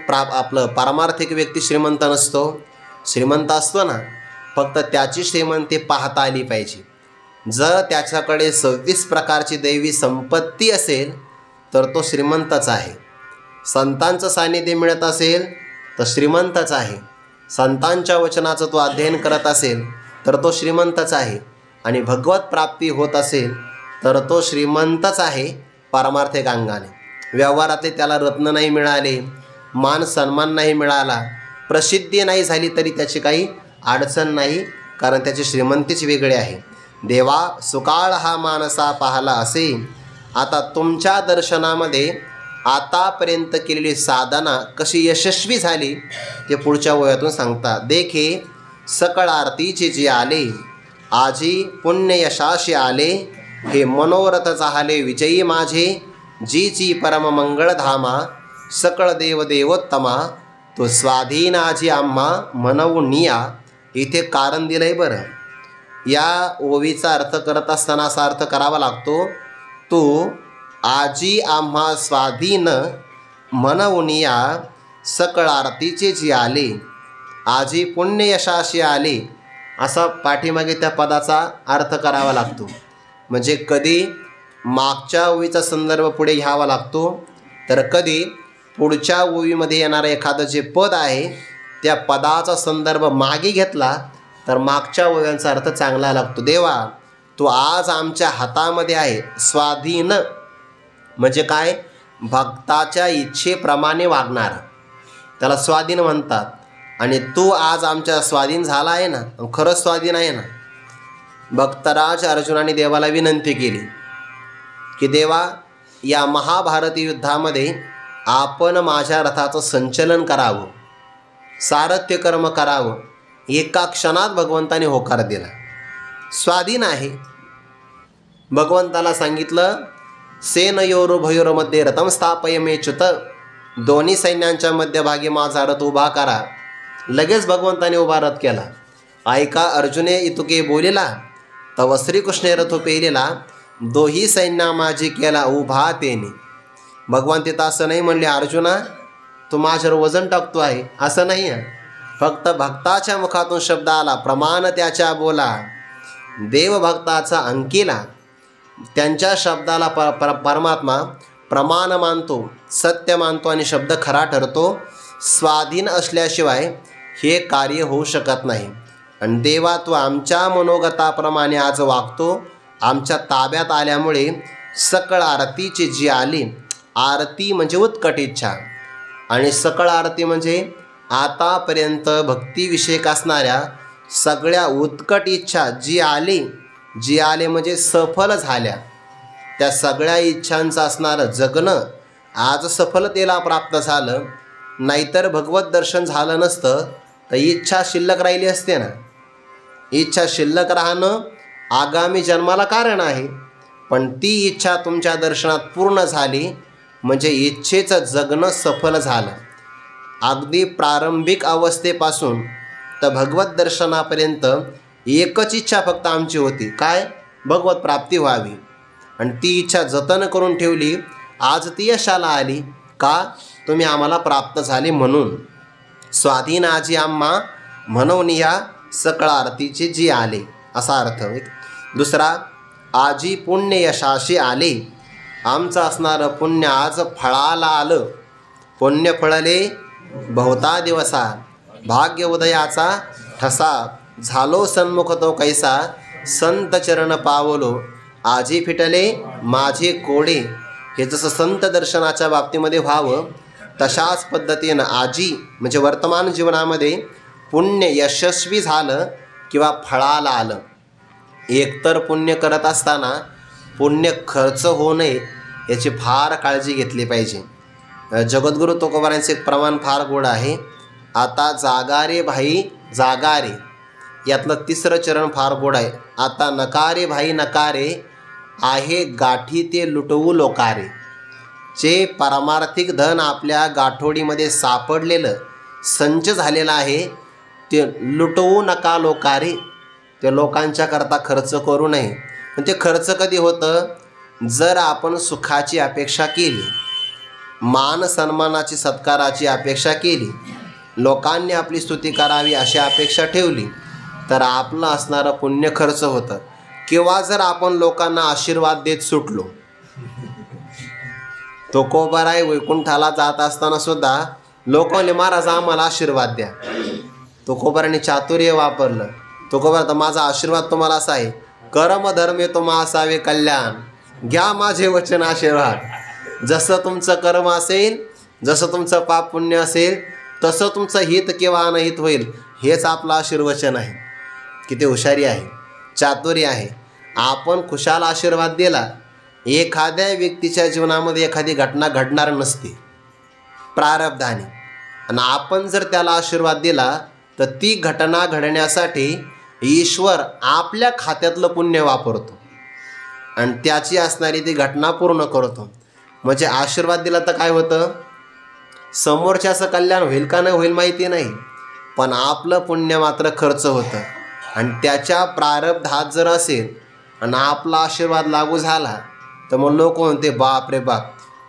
आपलं पारमार्थिक व्यक्ती श्रीमंत नसतो. श्रीमंत असतो ना, फक्त त्याची श्रीमंती पाहता आली पाहिजे. जर त्याच्याकडे 26 प्रकारची दैवी संपत्ती असेल तर तो श्रीमंतच आहे. संतांचं सानिध्य मिळत असेल तर श्रीमंतच आहे. संतांच्या वचनाचं तो अध्ययन करत असेल तर तो श्रीमंतच आहे. आणि भगवत प्राप्ती होत असेल तर तो श्रीमंतच आहे पारमार्थिक अंगाने. व्यवहारातले त्याला रत्न नाही मिळाले, मान सन्मान नाही मिळाला, प्रसिद्धी नाही झाली तरी त्याची काही अडचण नाही, कारण त्याची श्रीमंतीच वेगळी आहे. देवा सुकाळ हा मानसा पाहला असे. आता तुमच्या दर्शनामध्ये आतापर्यंत केलेली साधना कशी यशस्वी झाली ते पुढच्या ओव्यातून सांगतात. देखे सकळ आरतीचे जे आले, आजी पुण्य यशाशी आले, हे मनोरथ झाले विजयी माझे, जीची परम मंगळधामा, सकळ देव देवोत्तमा, तो स्वाधीन आजी आम्हा म्हणवूनिया. इथे कारण दिलंय बरं. या ओवीचा अर्थ करत असताना असा अर्थ करावा लागतो, तो आजी आम्हा स्वाधीन म्हणवूनिया, सकळ आरतीचे जी आले, आजी पुण्य यशाशी आले, असा पाठीमागे त्या पदाचा अर्थ करावा लागतो. म्हणजे कधी मागच्या ओवीचा संदर्भ पुढे घ्यावा लागतो, तर कधी पुढच्या ओवीमध्ये येणारं एखादं जे पद आहे त्या पदाचा संदर्भ मागे घेतला तर मागच्या ओव्यांचा अर्थ चांगला लागतो. देवा तू आज आमच्या हातामध्ये आहे. स्वाधीन म्हणजे काय? भक्ताच्या इच्छेप्रमाणे वागणार त्याला स्वाधीन म्हणतात. आणि तू आज आमच्या स्वाधीन झाला आहे ना, खरंच स्वाधीन आहे ना. भक्तराज अर्जुनाने देवाला विनंती केली की देवा या महाभारती युद्धामध्ये आपण माझ्या रथाचं संचलन करावं, सारथ्य कर्म करावं. एका क्षणात भगवंताने होकार दिला. स्वाधीन आहे. भगवंताला सांगितलं सेनयोरुभयोर्मध्ये रथम स्थापयमेच्युत, दोन्ही सैन्यांच्या मध्यभागी माझा रथ उभा करा. लगेच भगवंताने उभा रथ केला. ऐका अर्जुने इतुके बोलिला, तव श्रीकृष्णे रथ पेलिला, दोही सैन्या माझी केला उभा तेने. भगवान तिथं असं नाही म्हणले अर्जुना तू माझ्यावर वजन टाकतो आहे, असं नाही आहे. फक्त भक्ताच्या मुखातून शब्द आला, प्रमाण त्याच्या बोला. देवभक्ताचा अंकिला, त्यांच्या शब्दाला परमात्मा प्रमाण मानतो, सत्य मानतो आणि शब्द खरा ठरतो. स्वाधीन असल्याशिवाय हे कार्य होऊ शकत नाही. आणि देवा तू आमच्या मनोगताप्रमाणे आज वागतो. आमच्या ताब्यात आल्यामुळे सकळ आरतीची जी आली, आरती म्हणजे उत्कट इच्छा, आणि सकळ आरती म्हणजे आतापर्यंत भक्तिविषयक असणाऱ्या सगळ्या उत्कट इच्छा जी आले म्हणजे सफल झाल्या, त्या सगळ्या इच्छांचं असणारं जगणं आज सफलतेला प्राप्त झालं. नाहीतर भगवत दर्शन झालं नसतं तर इच्छा शिल्लक राहिली असते ना. इच्छा शिल्लक राहणं आगामी जन्माला कारण आहे. पण ती इच्छा तुमच्या दर्शनात पूर्ण झाली म्हणजे इच्छेचं जगणं सफल झालं. अगदी प्रारंभिक अवस्थेपासून तर भगवत दर्शनापर्यंत एकच इच्छा फक्त आमची होती, काय? भगवत प्राप्ती व्हावी. आणि ती इच्छा जतन करून ठेवली. आज ती यशाला आली का? तुम्ही आम्हाला प्राप्त झाले म्हणून. स्वाधीन आजी आम्हा म्हणून या सकळ आरतीचे जी आले, असा अर्थ. दुसरा, आजी पुण्य यशाशी आले. आमचं असणारं पुण्य आज फळाला आलं. पुण्य फळले बहुता दिवसा, भाग्य उदयाचा ठसा, झालो सन्मुख तो कैसा, संत चरण पावलो, आजी फिटले माझे कोडे. हे जसं संत दर्शनाच्या बाबतीमध्ये व्हावं तशाच पद्धतीनं आजी म्हणजे वर्तमान जीवनामध्ये पुण्य यशस्वी झालं किंवा फळाला आलं. एकतर पुण्य करत असताना पुण्य खर्च होऊ नये याची फार काळजी घेतली पाहिजे. जगद्गुरू तुकोबारांचे एक प्रमाण फार गोड आहे. आता जागारे भाई जागारे, यातलं तिसरं चरण फार गोड आहे. आता नकारे भाई नकारे, आहे गाठी ते लुटवू लोकारे. जे पारमार्थिक धन आपल्या गाठोडीमध्ये सापडलेलं संच झालेलं आहे ते लुटवू नका लोकारे. ते लोकांच्या करता खर्च करू नये. पण ते खर्च कधी होतं? जर आपण सुखाची अपेक्षा केली, मान सन्मानाची सत्काराची अपेक्षा केली, लोकांनी आपली स्तुती करावी अशी अपेक्षा ठेवली तर आपलं असणारं पुण्य खर्च होतं. किंवा जर आपण लोकांना आशीर्वाद देत सुटलो, तुकोबाराय वैकुंठाला जात असताना सुद्धा लोकांनी महाराज आम्हाला आशीर्वाद द्या. तुकोबारांनी चातुर्य वापरलं. तुकोबार तर माझा आशीर्वाद तुम्हाला असा आहे, कर्म धर्मे तुम्हा असावे कल्याण, घ्या माझे वचन आशीर्वाद. जसं तुमचं कर्म असेल, जसं तुमचं पाप पुण्य असेल, तसं तुमचं हित किंवा अनहित होईल. हेच आपलं आशीर्वचन आहे. किती हुशारी आहे, चातुर्य आहे. आपण खुशाल आशीर्वाद दिला. एखाद्या व्यक्तीच्या जीवनामध्ये एखादी घटना घडणार नसते प्रारब्धाने, आणि आपण जर त्याला आशीर्वाद दिला तर ती घटना घडण्यासाठी ईश्वर आपल्या खात्यातलं पुण्य वापरतो आणि त्याची असणारी ती घटना पूर्ण करतो. म्हणजे आशीर्वाद दिला तर काय होतं, समोरच्याचं कल्याण होईल का नाही होईल माहिती नाही, पण आपलं पुण्य मात्र खर्च होतं. आणि त्याच्या प्रारब्धात जर असेल आणि आपला आशीर्वाद लागू झाला तर मग लोक म्हणते बाप रे बाप,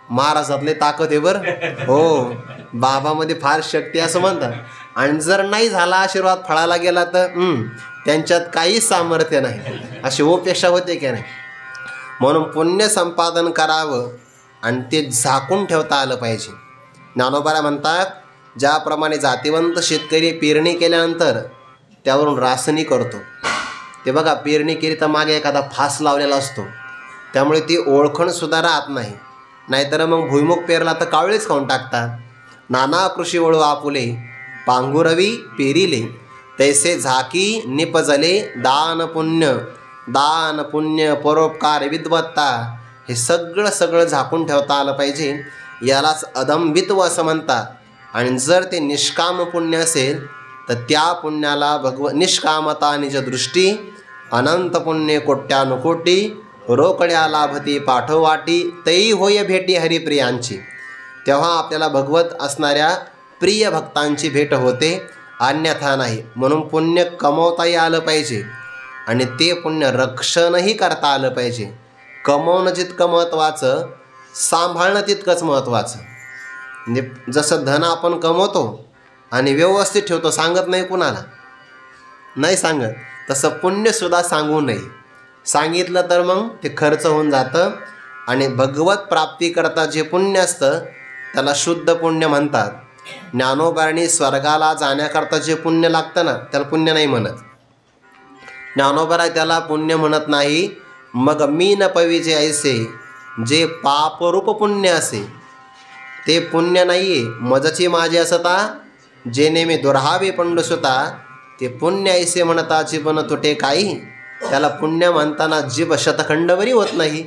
महाराजातले ताकद आहे बरं, हो बाबामध्ये फार शक्ती असं म्हणतात. आणि जर नाही झाला आशीर्वाद फळाला गेला तर त्यांच्यात काहीच सामर्थ्य नाही, अशी उपेक्षा होते की नाही. म्हणून पुण्य संपादन करावं आणि ते झाकून ठेवता आलं पाहिजे. ज्ञानोबा म्हणतात, ज्याप्रमाणे जातिवंत शेतकरी पेरणी केल्यानंतर त्यावरून रासणी करतो, ते बघा पेरणी केली तर मागे एखादा फास लावलेला असतो, त्यामुळे ती ओळखणसुद्धा राहत नाही. नाहीतर मग भुईमुग पेरला तर कावळेच खाऊन टाकतात. नाना कृषी वळू आपुले पांघुरवी पेरिले, तैसे झाकी निपजले दान पुण्य परोपकार विद्वत्ता. हे सगळं झाकून ठेवता आलं पाहिजे. यालाच अदंबित्व असं म्हणतात. आणि जर ते निष्काम पुण्य असेल तर त्या पुण्याला निष्कामता निजदृष्टी अनंत पुण्य कोट्यानुकोटी रोकड्या लाभती पाठोवाटी तैही होय भेटी हरिप्रियांची. तेव्हा आपल्याला भगवत असणाऱ्या प्रिय भक्तांची भेट होते, अन्यथा नाही. म्हणून पुण्य कमवताही आलं पाहिजे आणि ते पुण्य रक्षणही करता आलं पाहिजे. कमवणं जितकं महत्त्वाचं, सांभाळणं तितकंच महत्त्वाचं. म्हणजे जसं धन आपण कमवतो आणि व्यवस्थित ठेवतो, सांगत नाही कुणाला, नाही सांगत, तसं पुण्यसुद्धा सांगू नये. सांगितलं तर मग ते खर्च होऊन जातं. आणि भगवत प्राप्तीकरता जे पुण्य असतं त्याला शुद्ध पुण्य म्हणतात. ज्ञानोबांनी स्वर्गाला जाण्याकरता जे पुण्य लागतं ना, त्याला पुण्य नाही म्हणत. ज्ञानोबा त्याला पुण्य म्हणत नाही. मग मी न पविजे ऐसे जे पापरूप पुण्य असे ते पुण्य नाही आहे. मजची माझे असता जेणे मी दुर्हावे पंडसुता, ते पुण्य ऐसे म्हणता जीवन तुटे काही. त्याला पुण्य म्हणताना जीभ शतखंडवरी होत नाही.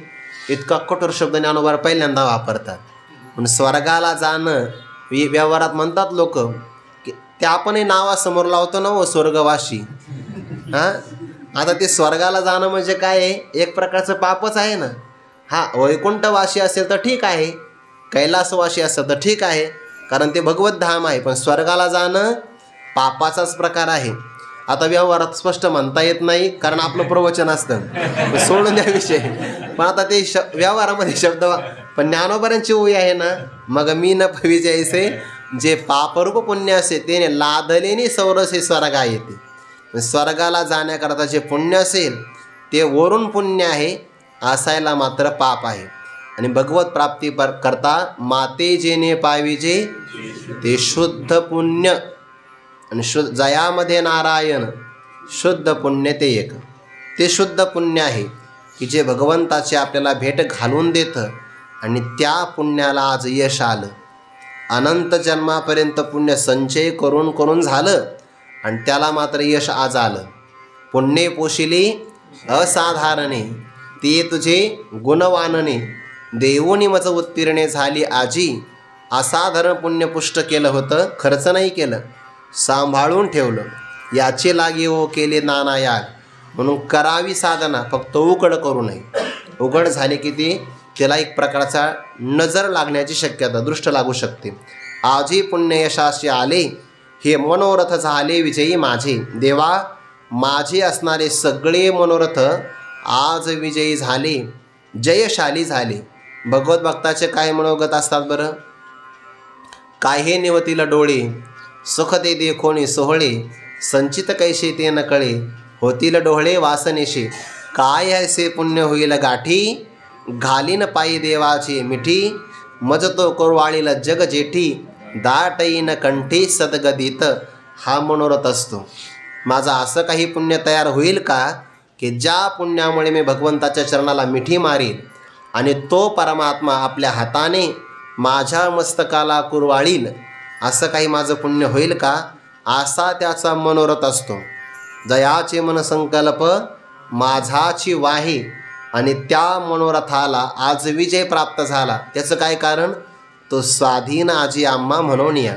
इतका कठोर शब्द ज्ञानोबा पहिल्यांदा वापरतात. पण स्वर्गाला जाणं व्यवहारात म्हणतात लोक की ते आपणही नावासमोर लावतो ना हो, स्वर्गवासी. हां, आता ते स्वर्गाला जाणं म्हणजे काय आहे, एक प्रकारचं पापच आहे ना. वैकुंठवासी असेल तर ठीक आहे, कैलासवासी असेल तर ठीक आहे, कारण ते भगवत धाम आहे. पण स्वर्गाला जाणं पापाचाच प्रकार आहे. आता व्यवहारात स्पष्ट म्हणता येत नाही, कारण आपलं प्रवचन असतं, सोडून द्या विषय. पण आता ते व्यवहारामध्ये शब्द, पण ज्ञानोबांची ओळी आहे ना, मग मी न पविजे ऐसे जे पापरूप पुण्य असे तेने लादलेनी सौरसे स्वर्गा येते. स्वर्गाला जाण्याकरता जे पुण्य असेल ते वरून पुण्य आहे, असायला मात्र पाप आहे. आणि भगवत प्राप्ती करता माते जेने पाविजे ते शुद्ध पुण्य. आणि जयामध्ये नारायण शुद्ध पुण्य ते एक, ते शुद्ध पुण्य आहे की जे भगवंताची आपल्याला भेट घालून देतं. आणि त्या पुण्याला आज यश आलं. अनंत जन्मापर्यंत पुण्य संचय करून करून झालं आणि त्याला मात्र यश आज आलं. पुण्ये पोशिली असाधारणे ते तुझे गुणवानने, देवोनी मज उत्तीर्णे झाली आजी. असाधारण पुण्य पुष्ट केलं होतं, खर्च नाही केलं, सांभाळून ठेवलं. याचे लागे ओ केले नाना याग. म्हणून करावी साधना, फक्त उघड करू नये. उघड झाले की ती त्याला एक प्रकारचा नजर लागण्याची शक्यता, दृष्ट लागू शकते. आजी पुण्य यशाशी आले, हे मनोरथ झाले विजयी माझे. देवा, माझे असणारे सगळे मनोरथ आज विजयी झाले, जयशाली झाले. भगवत भक्ताचे काय मनोगत असतात बरं? काय हे निवतील डोळे, सुख ते देखोनी सोहळे, संचित कैसे ते न कळे, होतील डोहळे वासनेशे. काय ऐसे पुण्य होईल गाठी, घालीन पायी देवाची मिठी, मजतो करवाळील जग जेठी, दाटईन कंठी सद्गदित. हा मनोरथ असतो माझा. असं काही पुण्य तयार होईल का की ज्या पुण्यामुळे मी भगवंताच्या चरणाला मिठी मारील आणि तो परमात्मा आपल्या हाताने माझ्या मस्तकाला कुरवाळील, असं काही माझं पुण्य होईल का, असा त्याचा मनोरथ असतो. जयाचे मन संकल्प माझाची वाहे, आणि त्या मनोरथाला आज विजय प्राप्त झाला. त्याचं काय कारण, तो स्वाधीन आजी आम्हा म्हणून या.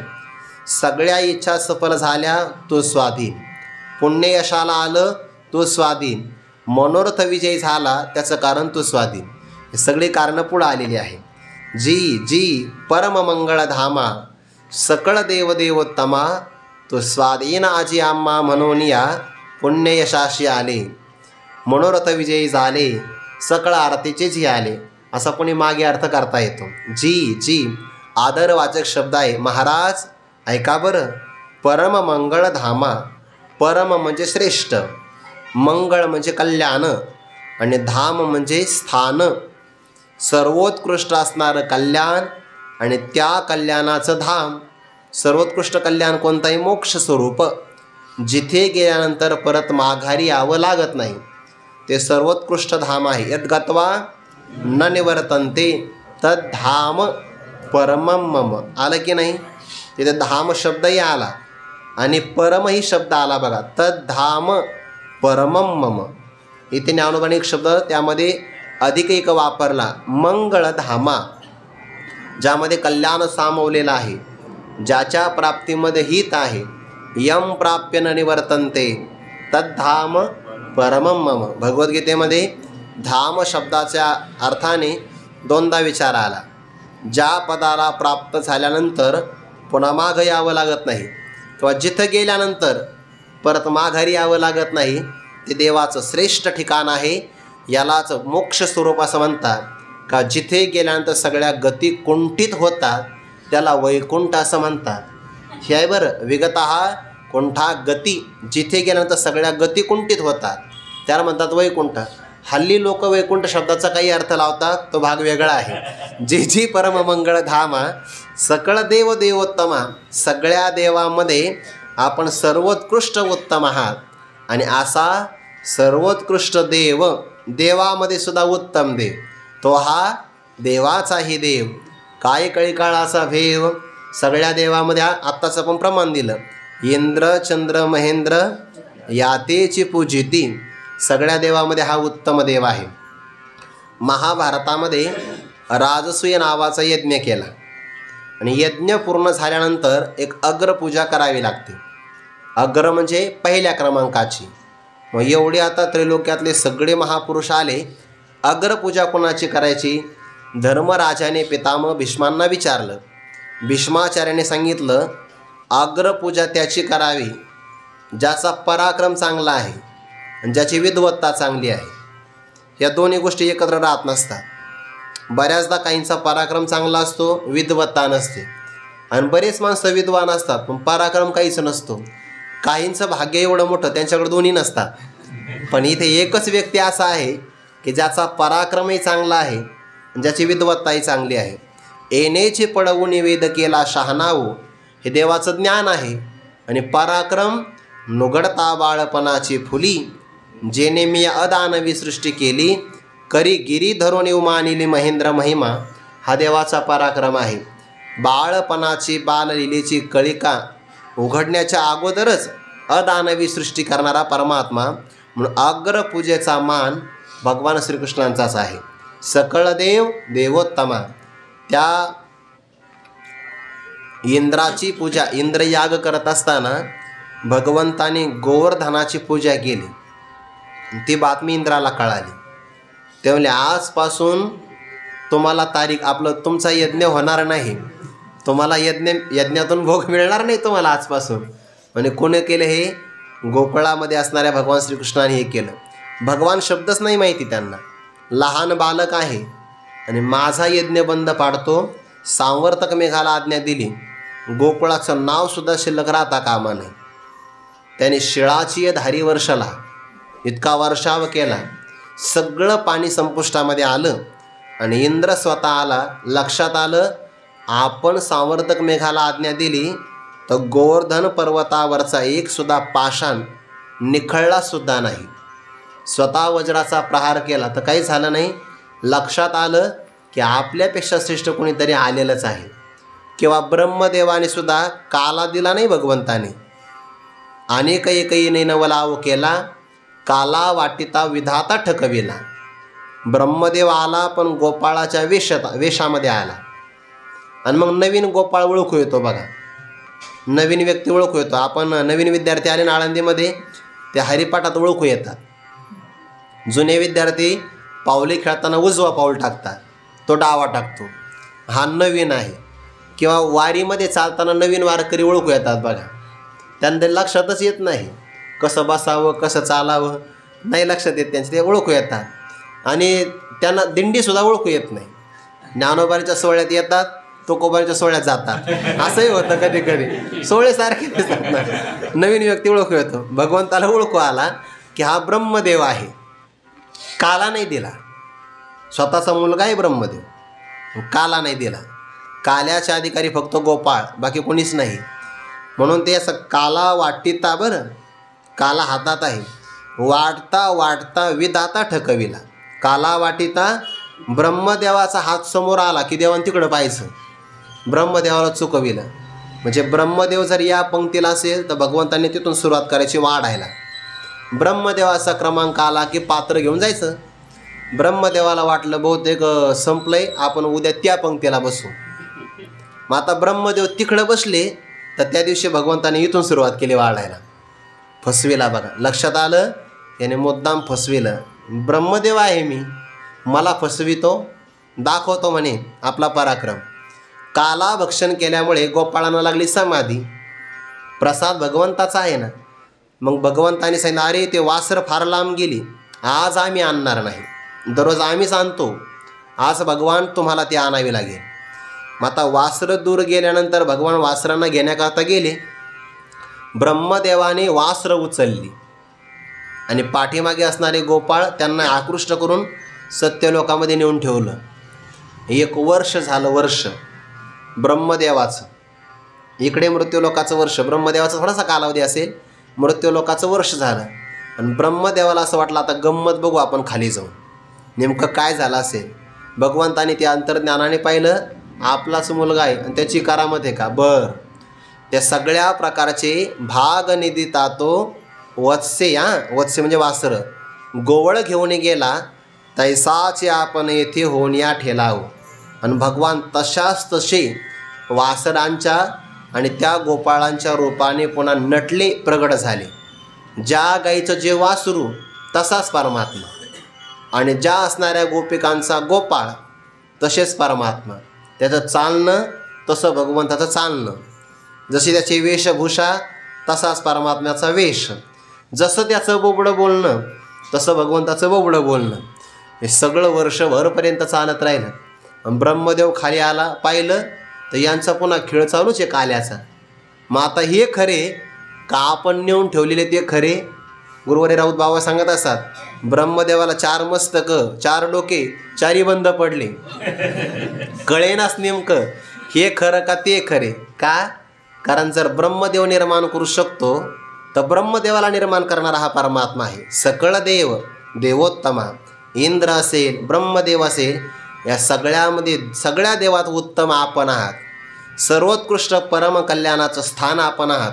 सगळ्या इच्छा सफल झाल्या, तो स्वाधीन. पुण्य यशाला आलं, तो स्वाधीन. मनोरथ विजय झाला, त्याचं कारण तो स्वाधीन. हे सगळी कारणं पुढं आलेली आहे. जी जी परममंगळ धामा, सकळ देवदेवोत्तमा, तो स्वाधीन आजी आम्हा म्हणून या. पुण्य यशाशी आले, मनोरथ विजयी झाले, सकळ आरतीचे जी आले, असा कोणी मागे अर्थ करता येतो. जी जी आदरवाचक शब्द आहे. महाराज ऐका बरं. परम मंगळ धामा, परम म्हणजे श्रेष्ठ, मंगळ म्हणजे कल्याण, आणि धाम म्हणजे स्थान. सर्वोत्कृष्ट असणारं कल्याण आणि त्या कल्याणाचं धाम. सर्वोत्कृष्ट कल्याण कोणताही मोक्ष स्वरूप, जिथे गेल्यानंतर परत माघारी यावं लागत नाही, ते सर्वोत्कृष्ट धाम आहे. यद् गत्वा न निवर्तन्ते तद्धाम परमं मम. आलं की नाही, तिथे धाम शब्दही आला आणि परमही शब्द आला बघा. तद्धाम परमं मम. इथे ज्ञानोबाने एक शब्द त्यामध्ये अधिक एक वापरला, मंगळधामा, ज्यामध्ये कल्याण सामावलेलं आहे, ज्याच्या प्राप्तीमध्ये हित आहे. यम प्राप्य न निवर्तन्ते तद्धाम परमं मम. भगवद्गीतेमध्ये धाम शब्दाच्या अर्थाने दोनदा विचार आला. ज्या पदाला प्राप्त झाल्यानंतर पुन्हा मागं यावं लागत नाही, किंवा जिथं गेल्यानंतर परत माघारी यावं लागत नाही, ते देवाचं श्रेष्ठ ठिकाण आहे. यालाच मोक्ष स्वरूप असं म्हणतात. का जिथे गेल्यानंतर सगळ्या गती कुंठित होतात, त्याला वैकुंठ असं म्हणतात. हे आहे बरं. विगतः कुंठा गती, जिथे गेल्यानंतर सगळ्या गती कुंठित होतात, त्याला म्हणतात वैकुंठ. हल्ली लोक वैकुंठ शब्दाचा काही अर्थ लावतात, तो भाग वेगळा आहे. जी जी परममंगळ धामा, सकळ देव देवोत्तमा, सगळ्या देवामध्ये आपण सर्वोत्कृष्ट उत्तम आहात. आणि असा सर्वोत्कृष्ट देव, देवामध्ये सुद्धा उत्तम देव, तो हा देवाचाही देव. काय कळीकाळाचा भेव, सगळ्या देवामध्ये आत्ताचं आपण प्रमाण दिलं. इंद्र चंद्र महेंद्र यातेची पूजिती, सगळ्या देवामध्ये हा उत्तम देव आहे. महाभारतामध्ये राजसूय नावाचा यज्ञ केला, आणि यज्ञ पूर्ण झाल्यानंतर एक अग्रपूजा करावी लागते. अग्र म्हणजे पहिल्या क्रमांकाची. मग एवढे आता त्रैलोक्यातले सगळे महापुरुष आले, अग्रपूजा कोणाची करायची. धर्मराजाने पितामह भीष्मांना विचारलं. भीष्माचार्याने सांगितलं, अग्रपूजा त्याची करावी ज्याचा पराक्रम चांगला आहे आणि ज्याची विद्वत्ता चांगली आहे. या दोन्ही गोष्टी एकत्र राहत नसतात. बऱ्याचदा काहींचा पराक्रम चांगला असतो, विद्वत्ता नसते, आणि बरेच माणसं विद्वान असतात पण पराक्रम काहीच नसतो. काहींचं भाग्य एवढं मोठं, त्यांच्याकडे दोन्ही नसतात. पण इथे एकच व्यक्ती असा आहे की ज्याचा पराक्रमही चांगला आहे, ज्याची विद्वत्ताही चांगली आहे. येणेचे पडवून वेद केला शहाणावू, हे देवाचं ज्ञान आहे. आणि पराक्रम नुगडता बाळपणाची फुली, जेने मी अदानवी सृष्टी केली, करी गिरी धरून मानिली महेंद्र महिमा, हा देवाचा पराक्रम आहे. बाळपणाची बाललीलेची कळिका उघडण्याच्या अगोदरच अदानवी सृष्टी करणारा परमात्मा, म्हणून अग्रपूजेचा मान भगवान श्रीकृष्णांचाच आहे. सकळ देव देवोत्तमा. त्या इंद्राची पूजा, इंद्रयाग करत असताना भगवंताने गोवर्धनाची पूजा केली. ती बातमी इंद्राला कळाली. ते म्हणले, आजपासून तुम्हाला तारीख, तुमचा यज्ञ होणार नाही, तुम्हाला यज्ञातून भोग मिळणार नाही तुम्हाला आजपासून. म्हणजे कोणी केलं हे? गोकुळामध्ये असणाऱ्या भगवान श्रीकृष्णाने हे केलं. भगवान शब्दच नाही माहिती त्यांना. लहान बालक आहे आणि माझा यज्ञ बंद पाडतो, सांवर्तक मेघाला आज्ञा दिली, गोकुळाचं नावसुद्धा शिल्लक राहता कामा नये. त्याने शिळाची धारी वर्षाला इतका वर्षाव केला, सगळं पाणी संपुष्टामध्ये आलं. आणि इंद्र स्वतः आला. लक्षात आलं, आपण सांवर्तक मेघाला आज्ञा दिली तर गोवर्धन पर्वतावरचा एक सुद्धा पाषाण निखळला सुद्धा नाही. स्वतः वज्राचा प्रहार केला तर काही झालं नाही. लक्षात आलं की आपल्यापेक्षा श्रेष्ठ कोणीतरी आलेलंच आहे. किंवा ब्रह्मदेवाने सुद्धा काला दिला नाही भगवंताने. अनेक एकही नवलाव केला, काला वाटिता विधाता ठकविला. ब्रह्मदेव आला पण गोपाळाच्या वेशामध्ये आला. आणि मग नवीन गोपाळ ओळखू येतो बघा, नवीन व्यक्ती ओळखू येतो. आपण नवीन विद्यार्थी आले ना आळंदीमध्ये, ते हरिपाठात ओळखू येतात. जुने विद्यार्थी पावले खेळताना उजवा पाऊल टाकतात, तो डावा टाकतो, हा नवीन आहे. किंवा वारीमध्ये चालताना नवीन वारकरी ओळखू येतात बघा, त्यांना लक्षातच येत नाही कसं बसावं कसं चालावं, नाही लक्षात येत त्यांचे, ते ओळखू येतात. आणि त्यांना दिंडीसुद्धा ओळखू येत नाही. ज्ञानोबाच्या सोहळ्यात येतात, तुकोबाच्या सोहळ्यात जातात, असंही होतं कधी कधी. सोहळे सारखे दिसतात ना. नवीन व्यक्ती ओळखू येतो. भगवंताला ओळखू आला की हा ब्रह्मदेव आहे. काला नाही दिला, स्वतःचा मुलगा आहे ब्रह्मदेव, काला नाही दिला. काल्याच्या अधिकारी फक्त गोपाळ, बाकी कोणीच नाही. म्हणून ते असं काला वाटिता, बरं काला हातात आहे, वाटता वाटता विधाता ठकविला. काला वाटिता, ब्रह्मदेवाचा हात समोर आला की देवान तिकडं पाहायचं, ब्रह्मदेवाला चुकविलं. म्हणजे ब्रह्मदेव जर या पंक्तीला असेल तर भगवंतांनी तिथून सुरुवात करायची वाढायला. ब्रह्मदेवाचा क्रमांक आला की पात्र घेऊन जायचं. ब्रह्मदेवाला वाटलं बहुतेक संपलंय, आपण उद्या त्या पंक्तीला बसू. मग आता ब्रह्मदेव तिकडं बसले तर त्या दिवशी भगवंताने इथून सुरुवात केली वाढायला. फसविला बघा, लक्षात आलं, याने मुद्दाम फसविलं. ब्रह्मदेव आहे मी, मला फसवितो, दाखवतो म्हणे आपला पराक्रम. काला भक्षण केल्यामुळे गोपाळांना लागली समाधी. प्रसाद भगवंताचा आहे ना. मग भगवंताने सांगितलं, अरे ते वासर फार लांब गेली, आज आम्ही आणणार नाही, दररोज आम्हीच आणतो, आज भगवान तुम्हाला ते आणावे लागेल. मग आता वासरं दूर गेल्यानंतर भगवान वासरांना घेण्याकरता गेले. ब्रह्मदेवाने वासरं उचलली आणि पाठीमागे असणारे गोपाळ त्यांना आकृष्ट करून सत्यलोकामध्ये नेऊन ठेवलं. 1 वर्ष झालं, वर्ष ब्रह्मदेवाचं. इकडे मृत्यूलोकाचं वर्ष, ब्रह्मदेवाचा थोडासा कालावधी असेल, मृत्यूलोकाचं वर्ष झालं. आणि ब्रह्मदेवाला असं वाटलं आता गंमत बघू आपण खाली जाऊन, नेमकं काय झालं असेल. भगवंताने ते अंतर्ज्ञानाने पाहिलं, आपलाच मुलगा आहे आणि त्याची करामत आहे का, बरं त्या सगळ्या प्रकारचे भाग निदिता तो वत्से, वत्से म्हणजे वासरं, गोवळ घेऊन गेला, तैसाचे आपण येथे होऊन या ठेलाव. आणि भगवान तशाच तसे वासरांच्या आणि त्या गोपाळांच्या रूपाने पुन्हा नटले प्रगट झाले. ज्या गाईचं जे वासरू तसाच परमात्मा, आणि ज्या असणाऱ्या गोपिकांचा गोपाळ तसेच परमात्मा. त्याचं चालणं तसं भगवंताचं चालणं, जशी त्याची वेशभूषा तसाच परमात्म्याचा वेश, जसं त्याचं बोबडं बोलणं तसं भगवंताचं बोबडं बोलणं. हे सगळं वर्षभरपर्यंत चालत राहिलं. ब्रह्मदेव खाली आला, पाहिलं तर यांचा पुन्हा खेळ चालूच आहे काल्याचा. मग आता हे खरे का आपण नेऊन ठेवलेले ते खरे. गुरुवारी राऊत बाबा सांगत असतात, ब्रह्मदेवाला 4 मस्तकं, 4 डोके, 4ही बंद पडले, कळेनाच नेमकं हे खरं का ते खरे. का? कारण जर ब्रह्मदेव निर्माण करू शकतो तर ब्रह्मदेवाला निर्माण करणारा हा परमात्मा आहे. सकळ देव, देवोत्तमा, इंद्र असेल, ब्रह्मदेव असेल, या सगळ्यामध्ये सगळ्या देवात उत्तम आपण आहात. सर्वोत्कृष्ट परम कल्याणाचं स्थान आपण आहात.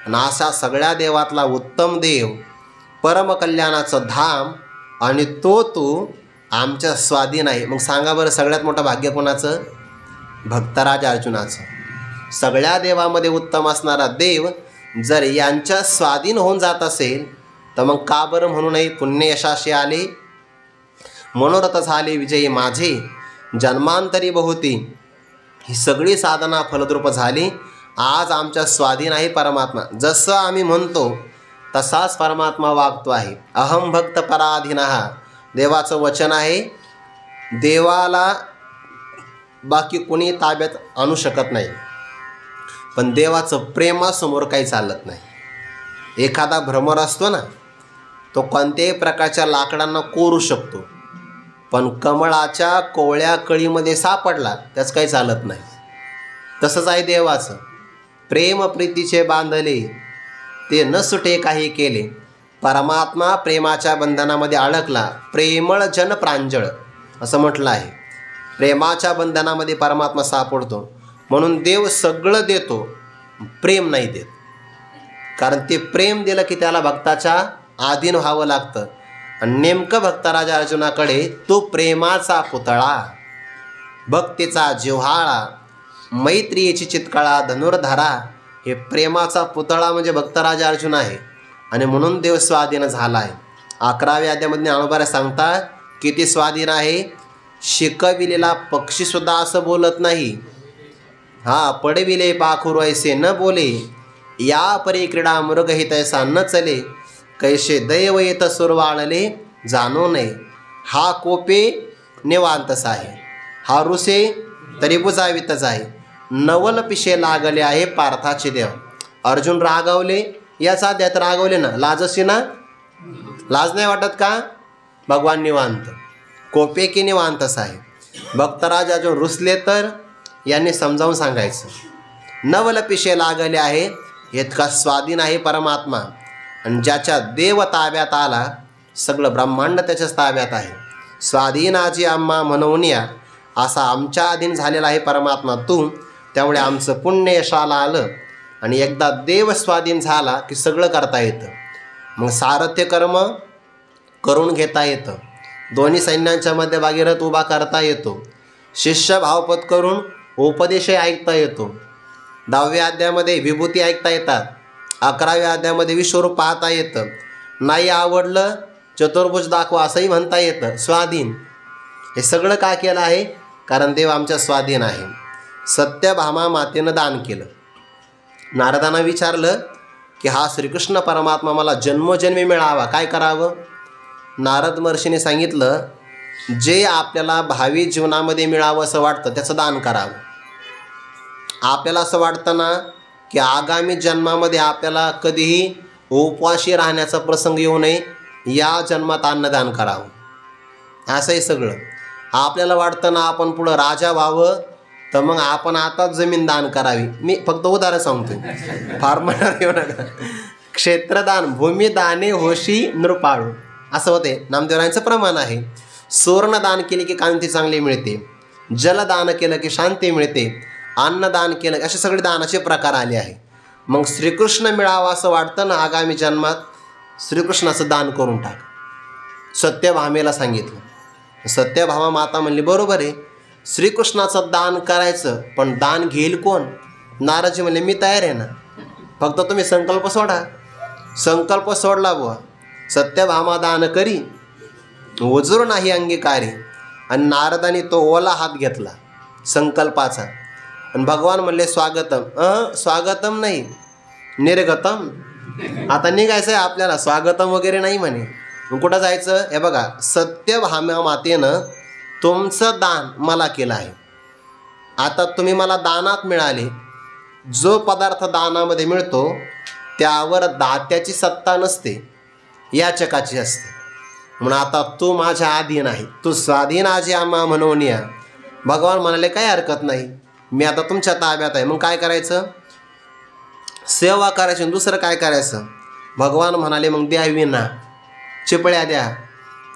आणि अशा सगळ्या देवातला उत्तम देव, परम कल्याणाचं धाम, आणि तो तू आमच्या स्वाधीन आहे. मग सांगा बरं, सगळ्यात मोठं भाग्य कोणाचं? भक्तराज अर्जुनाचं. सगळ्या देवामध्ये उत्तम असणारा देव जर यांच्या स्वाधीन होऊन जात असेल तर मग का बरं म्हणू नये, पुण्य यशाशी आले, मनोरथ झाले विजयी माझे, जन्मांतरी बहुती ही सगळी साधना फलद्रूप झाली. आज आमच्या स्वाधीन आहे परमात्मा. जसं आम्ही म्हणतो तसाच परमात्मा वागतो आहे. अहम भक्त पराधीनः देवाचं वचन आहे. देवाला बाकी कोणी ताब्यात आणू शकत नाही, पण देवाचं प्रेमासमोर काही चालत नाही. एखादा भ्रमर असतो ना, तो कोणत्याही प्रकारच्या लाकडांना कोरू शकतो, पण कमळाच्या कोवळ्या कळीमध्ये सापडला त्याच काही चालत नाही. तसंच आहे देवाचं. प्रेम प्रीतीचे बांधले ते न सुटे काही केले. परमात्मा प्रेमाच्या बंधनामध्ये अडकला. प्रेमळ जन प्रांजळ, असं म्हटलं आहे. प्रेमाच्या बंधनामध्ये परमात्मा सापडतो. म्हणून देव सगळं देतो, प्रेम नाही देत. कारण ते प्रेम दिलं की त्याला भक्ताच्या अधीन व्हावं लागतं. आणि नेमकं भक्तराजा अर्जुनाकडे तो प्रेमाचा पुतळा, भक्तीचा जिव्हाळा, मैत्रियेची चितकळा, धनुर्धरा, हे प्रेमाचा पुतळा म्हणजे भक्तराजा अर्जुन आहे. आणि म्हणून देव स्वाधीन झाला आहे. 11व्या अध्यायामध्ये ज्ञानोबा सांगतात किती स्वाधीन आहे. शिकविलेला पक्षीसुद्धा असं बोलत नाही. पडविले पाखरू ऐसे न बोले, या परी क्रीडा मृगहित ऐसा न चले, कैसे दैव येत सुरवाळले जाणो नये. हा कोपे निवांतच आहे, हा रुसे तरी बुजावीतच आहे. नवल पिशे लागले आहे पार्थाचे देव. अर्जुन रागावले, याचा त्यात रागवले ना, लाजशी ना, लाज नाही वाटत का? भगवान निवांत, कोपे की निवांतच आहे. भक्तराज अर्जुन रुसले तर यांनी समजावून सांगायचं. नवल पिशे लागले आहे, इतका स्वाधीन आहे परमात्मा. आणि ज्याच्या देव ताब्यात आला, सगळं ब्रह्मांड त्याच्याच ताब्यात आहे. स्वाधीनाची आम्हा म्हणून या, असा आमच्या अधीन झालेला आहे परमात्मा तू. त्यामुळे आमचं पुण्य यशाला आलं. आणि एकदा देव स्वाधीन झाला की सगळं करता येतं. मग सारथ्य कर्म करून घेता येतं. दोन्ही सैन्यांच्या मध्ये भागीरथ उभा करता येतो. शिष्य भावपत करून उपदेशही ऐकता येतो. 10व्या अध्यायामध्ये विभूती ऐकता येतात. 11व्या अध्यायामध्ये विश्वरूप पाहता येतं. नाही आवडलं चतुर्भुज दाखवा असंही म्हणता येतं. स्वाधीन. हे सगळं का केलं आहे? कारण देव आमच्या स्वाधीन आहे. सत्यभामा मातेनं दान केलं. नारदांना विचारलं की हा श्रीकृष्ण परमात्मा मला जन्मोजन्मी मिळावा, काय करावं? नारद महर्षीने सांगितलं, जे आपल्याला भावी जीवनामध्ये मिळावं असं वाटतं त्याचं दान करावं. आपल्याला असं वाटतं ना की आगामी जन्मामध्ये आपल्याला कधीही उपवाशी राहण्याचा प्रसंग येऊ नये, या जन्मात अन्नदान करावं. असंही सगळं आपल्याला वाटतं ना आपण पुढं राजा व्हावं, तर मग आपण आताच जमीन दान करावी. मी फक्त उदाहरण सांगतो, फार मनावर येऊ नका. क्षेत्रदान भूमिदाने होशी नृपाळू असं होते. नामदेवरायांचं प्रमाण आहे. सुवर्णदान केले की कांती चांगली मिळते, जलदान केलं की शांती मिळते, अन्नदान केलं, असे सगळे दानाचे प्रकार आले आहे. मग श्रीकृष्ण मिळावा असं वाटतं ना आगामी जन्मात, श्रीकृष्णाचं दान करून टाक. सत्यभामेला सांगितलं. सत्यभामा माता म्हणली बरोबर आहे, श्रीकृष्णाचं दान करायचं, पण दान घेईल कोण? नारदजी म्हणले मी तयार आहे ना, फक्त तुम्ही संकल्प सोडा. संकल्प सोडला बुवा, सत्यभामा दान करी, ओजूर नाही अंगीकारी. आणि नारदाने तो ओला हात घेतला संकल्पाचा. आणि भगवान म्हणले स्वागतम. स्वागतम नाही, निर्गतम. आता निघायचं आहे आपल्याला, स्वागतम वगैरे नाही म्हणे. कुठं जायचं? हे बघा, सत्यभामा मातेनं तुमचं दान मला केलं आहे. आता तुम्ही मला दानात मिळाले. जो पदार्थ दानामध्ये मिळतो त्यावर दात्याची सत्ता नसते, याचकाची असते. म्हणून आता तू माझ्या अधीन आहे, तू स्वाधीन आजी आम्हा म्हणून या. भगवान म्हणाले काही हरकत नाही, मी आता तुमच्या ताब्यात आहे. मग काय करायचं? सेवा करायची. दुसरं काय करायचं? भगवान म्हणाले मग द्या विना, चिपळ्या द्या.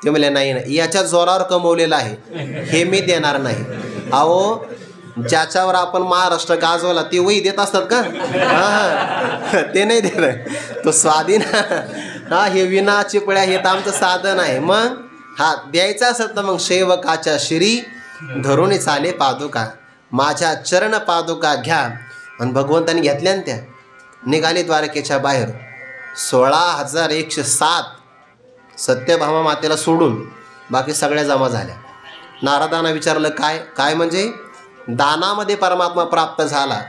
ते म्हणले नाही नाही, याच्या जोरावर कमवलेलं आहे, हे मी देणार नाही. अहो, ज्याच्यावर आपण महाराष्ट्र गाजवला ते वही देत असतात का? ते नाही देत. तो स्वाधीन. हे विना चिपळ्या हे तर आमचं साधन आहे. मग द्यायचं असेल तर मग सेवकाच्या शिरी धरून चाले पादुका, माझ्या चरण पादुका घ्या. आणि भगवंतांनी घेतल्या ना, त्या निघाले द्वारकेच्या बाहेर. 16,107 सत्यभामा मातेला सोडून बाकी सगळ्या जमा झाल्या. नारदांना विचारलं काय? काय म्हणजे? दानामध्ये परमात्मा प्राप्त झाला,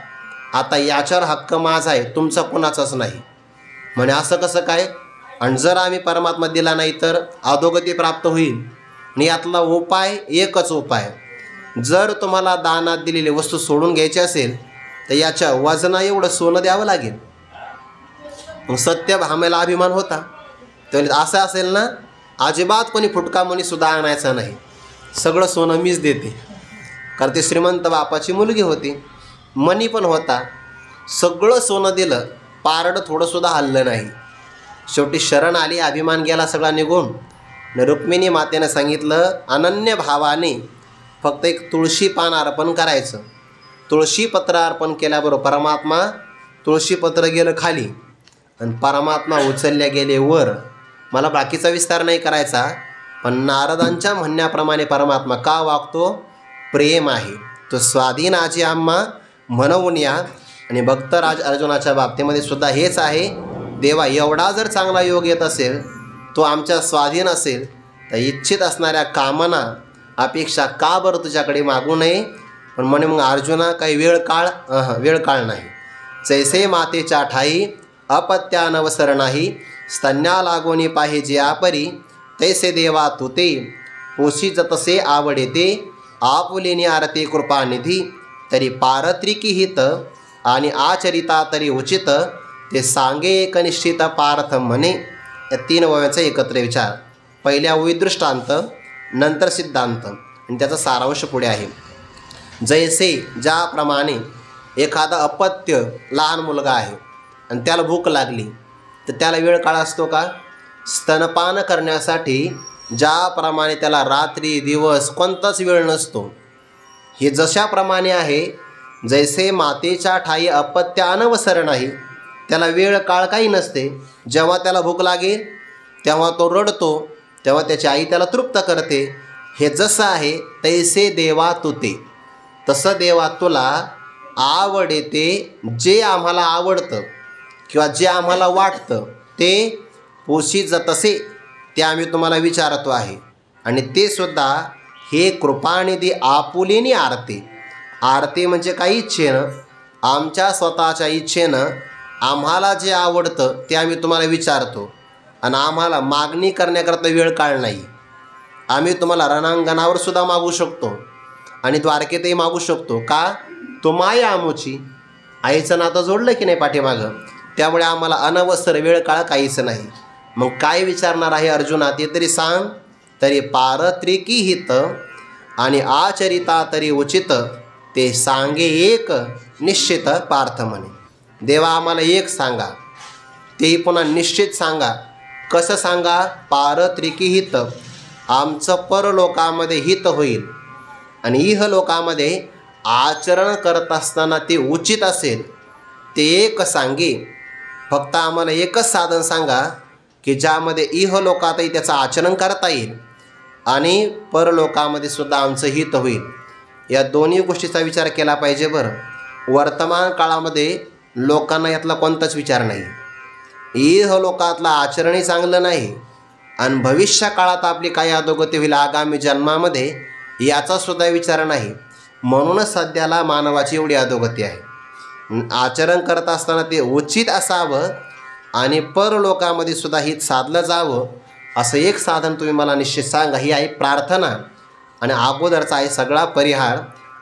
आता याच्यावर हक्क माझा आहे, तुमचा कोणाचाच नाही. म्हणे असं कसं काय? आणि जर आम्ही परमात्मा दिला नाही तर अधोगती प्राप्त होईल. आणि यातला उपाय एकच उपाय, जर तुम्हाला दानात दिलेली वस्तू सोडून घ्यायची असेल तर याच्या वजना एवढं सोनं द्यावं लागेल. मग सत्यभामेला अभिमान होता. तर असं असेल ना, अजिबात कोणी फुटका मणीसुद्धा आणायचा नाही, सगळं सोनं मीच देते. कारण ती श्रीमंत बापाची मुलगी होती, मणी पण होता, सगळं सोनं दिलं, पारडं थोडंसुद्धा हल्लं नाही. शेवटी शरण आली, अभिमान गेला सगळा निघून. रुक्मिणी मातेनं सांगितलं अनन्य भावाने फक्त एक तुळशी पान अर्पण करायचं. तुळशीपत्र अर्पण केल्याबरोबर परमात्मा तुळशीपत्र गेलं खाली आणि परमात्मा उचलल्या गेले वर. मला बाकीचा विस्तार नाही करायचा, पण नारदांच्या म्हणण्याप्रमाणे परमात्मा का वागतो? प्रेम आहे. तो स्वाधीन आजी आम्हा म्हणून या. आणि भक्तराज अर्जुनाच्या बाबतीमध्ये सुद्धा हेच आहे. देवा एवढा जर चांगला योग येत असेल, तो आमच्या स्वाधीन असेल, तर इच्छित असणाऱ्या कामना अपेक्षा का बरं तुझ्याकडे मागू नये? पण म्हणे मग अर्जुना काही वेळ काळ नाही. जैसे मातेच्या ठाई अपत्यानवसर नाही, स्तन्या लागोनी पाहिजे आपरी, तैसे देवा तू ते पोषी जतसे आवडे ते, आपुलेनी आरती कृपानिधी, तरी पारत्रिकी हित आणि आचरिता तरी उचित, ते सांगे एक निश्चित पार्थ म्हणे. या 3 ओव्यांचा एकत्र विचार. पहिल्या ओळीत दृष्टांत, नंतर सिद्धांत आणि त्याचा सारांश पुढे आहे. जैसे ज्याप्रमाणे एखादा अपत्य लहान मुलगा आहे आणि त्याला भूक लागली, तर त्याला वेळ काळ असतो का? स्तनपान करण्यासाठी ज्याप्रमाणे त्याला रात्री दिवस कोणताच वेळ नसतो, हे जशाप्रमाणे आहे. जैसे मातेच्या ठाई अपत्य अनवसर नाही, त्याला वेळ काळ काही नसते. जेव्हा त्याला भूक लागेल तेव्हा तो रडतो, तेव्हा त्याची आई त्याला तृप्त करते. हे जसं आहे तैसे देवा तू ते, तसं देवा तुला आवड येते. जे आम्हाला आवडतं किंवा जे आम्हाला वाटतं ते पोषी जतसे, ते आम्ही तुम्हाला विचारतो आहे. आणि ते सुद्धा हे कृपानिधी आपुलेनी आरते. आरते म्हणजे काही इच्छेनं, आमच्या स्वतःच्या इच्छेनं आम्हाला जे आवडतं ते आम्ही तुम्हाला विचारतो. आणि आम्हाला मागणी करण्याकरता वेळ काळ नाही. आम्ही तुम्हाला रणांगणावर सुद्धा मागू शकतो आणि द्वारकेतही मागू शकतो. का? तो माया आमुची, आईचं नातं जोडलं की नाही पाठीमागं, त्यामुळे आम्हाला अनवसर वेळ काळ काहीच नाही. मग काय विचारणार आहे अर्जुना ते तरी सांग. तरी पारत्रिकी हित आणि आचरिता तरी उचित, ते सांगे एक निश्चित पार्थ म्हणे. देवा आम्हाला एक सांगा, तेही पुन्हा निश्चित सांगा. कसं सांगा? पारत्रिकी हित, आमचं परलोकामध्ये हित होईल आणि इहलोकामध्ये आचरण करत असताना ते उचित असेल, ते एक सांगे. फक्त आम्हाला एकच साधन सांगा की ज्यामध्ये इहलोकातही त्याचं आचरण करता येईल आणि परलोकामध्ये सुद्धा आमचं हित होईल. या दोन्ही गोष्टीचा विचार केला पाहिजे. बरं, वर्तमान काळामध्ये लोकांना यातला कोणताच विचार नाही. इहलोकातलं आचरणही चांगलं नाही आणि भविष्य काळात आपली काय अधोगती होईल आगामी जन्मामध्ये, याचासुद्धा विचार नाही. म्हणूनच सध्याला मानवाची एवढी अधोगती आहे. आचरण करत असताना ते उचित असावं आणि परलोकामध्ये सुद्धा हित साधलं जावं, असं एक साधन तुम्ही मला निश्चित सांगा. ही आहे प्रार्थना आणि अगोदरचा आहे सगळा परिहार.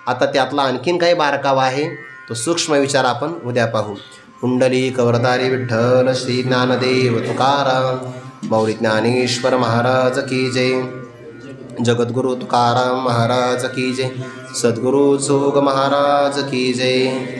आता त्यातला आणखीन काही बारकावा आहे, तो सूक्ष्म विचार आपण उद्या पाहू. कुंडलिक वरदारी विठ्ठल श्री ज्ञानदेव तुकाराम मौली ज्ञानेश्वर महाराज की जय. जगद्गुरु तुकाराम महाराज की जय. सद्गुरु जोग महाराज की जय.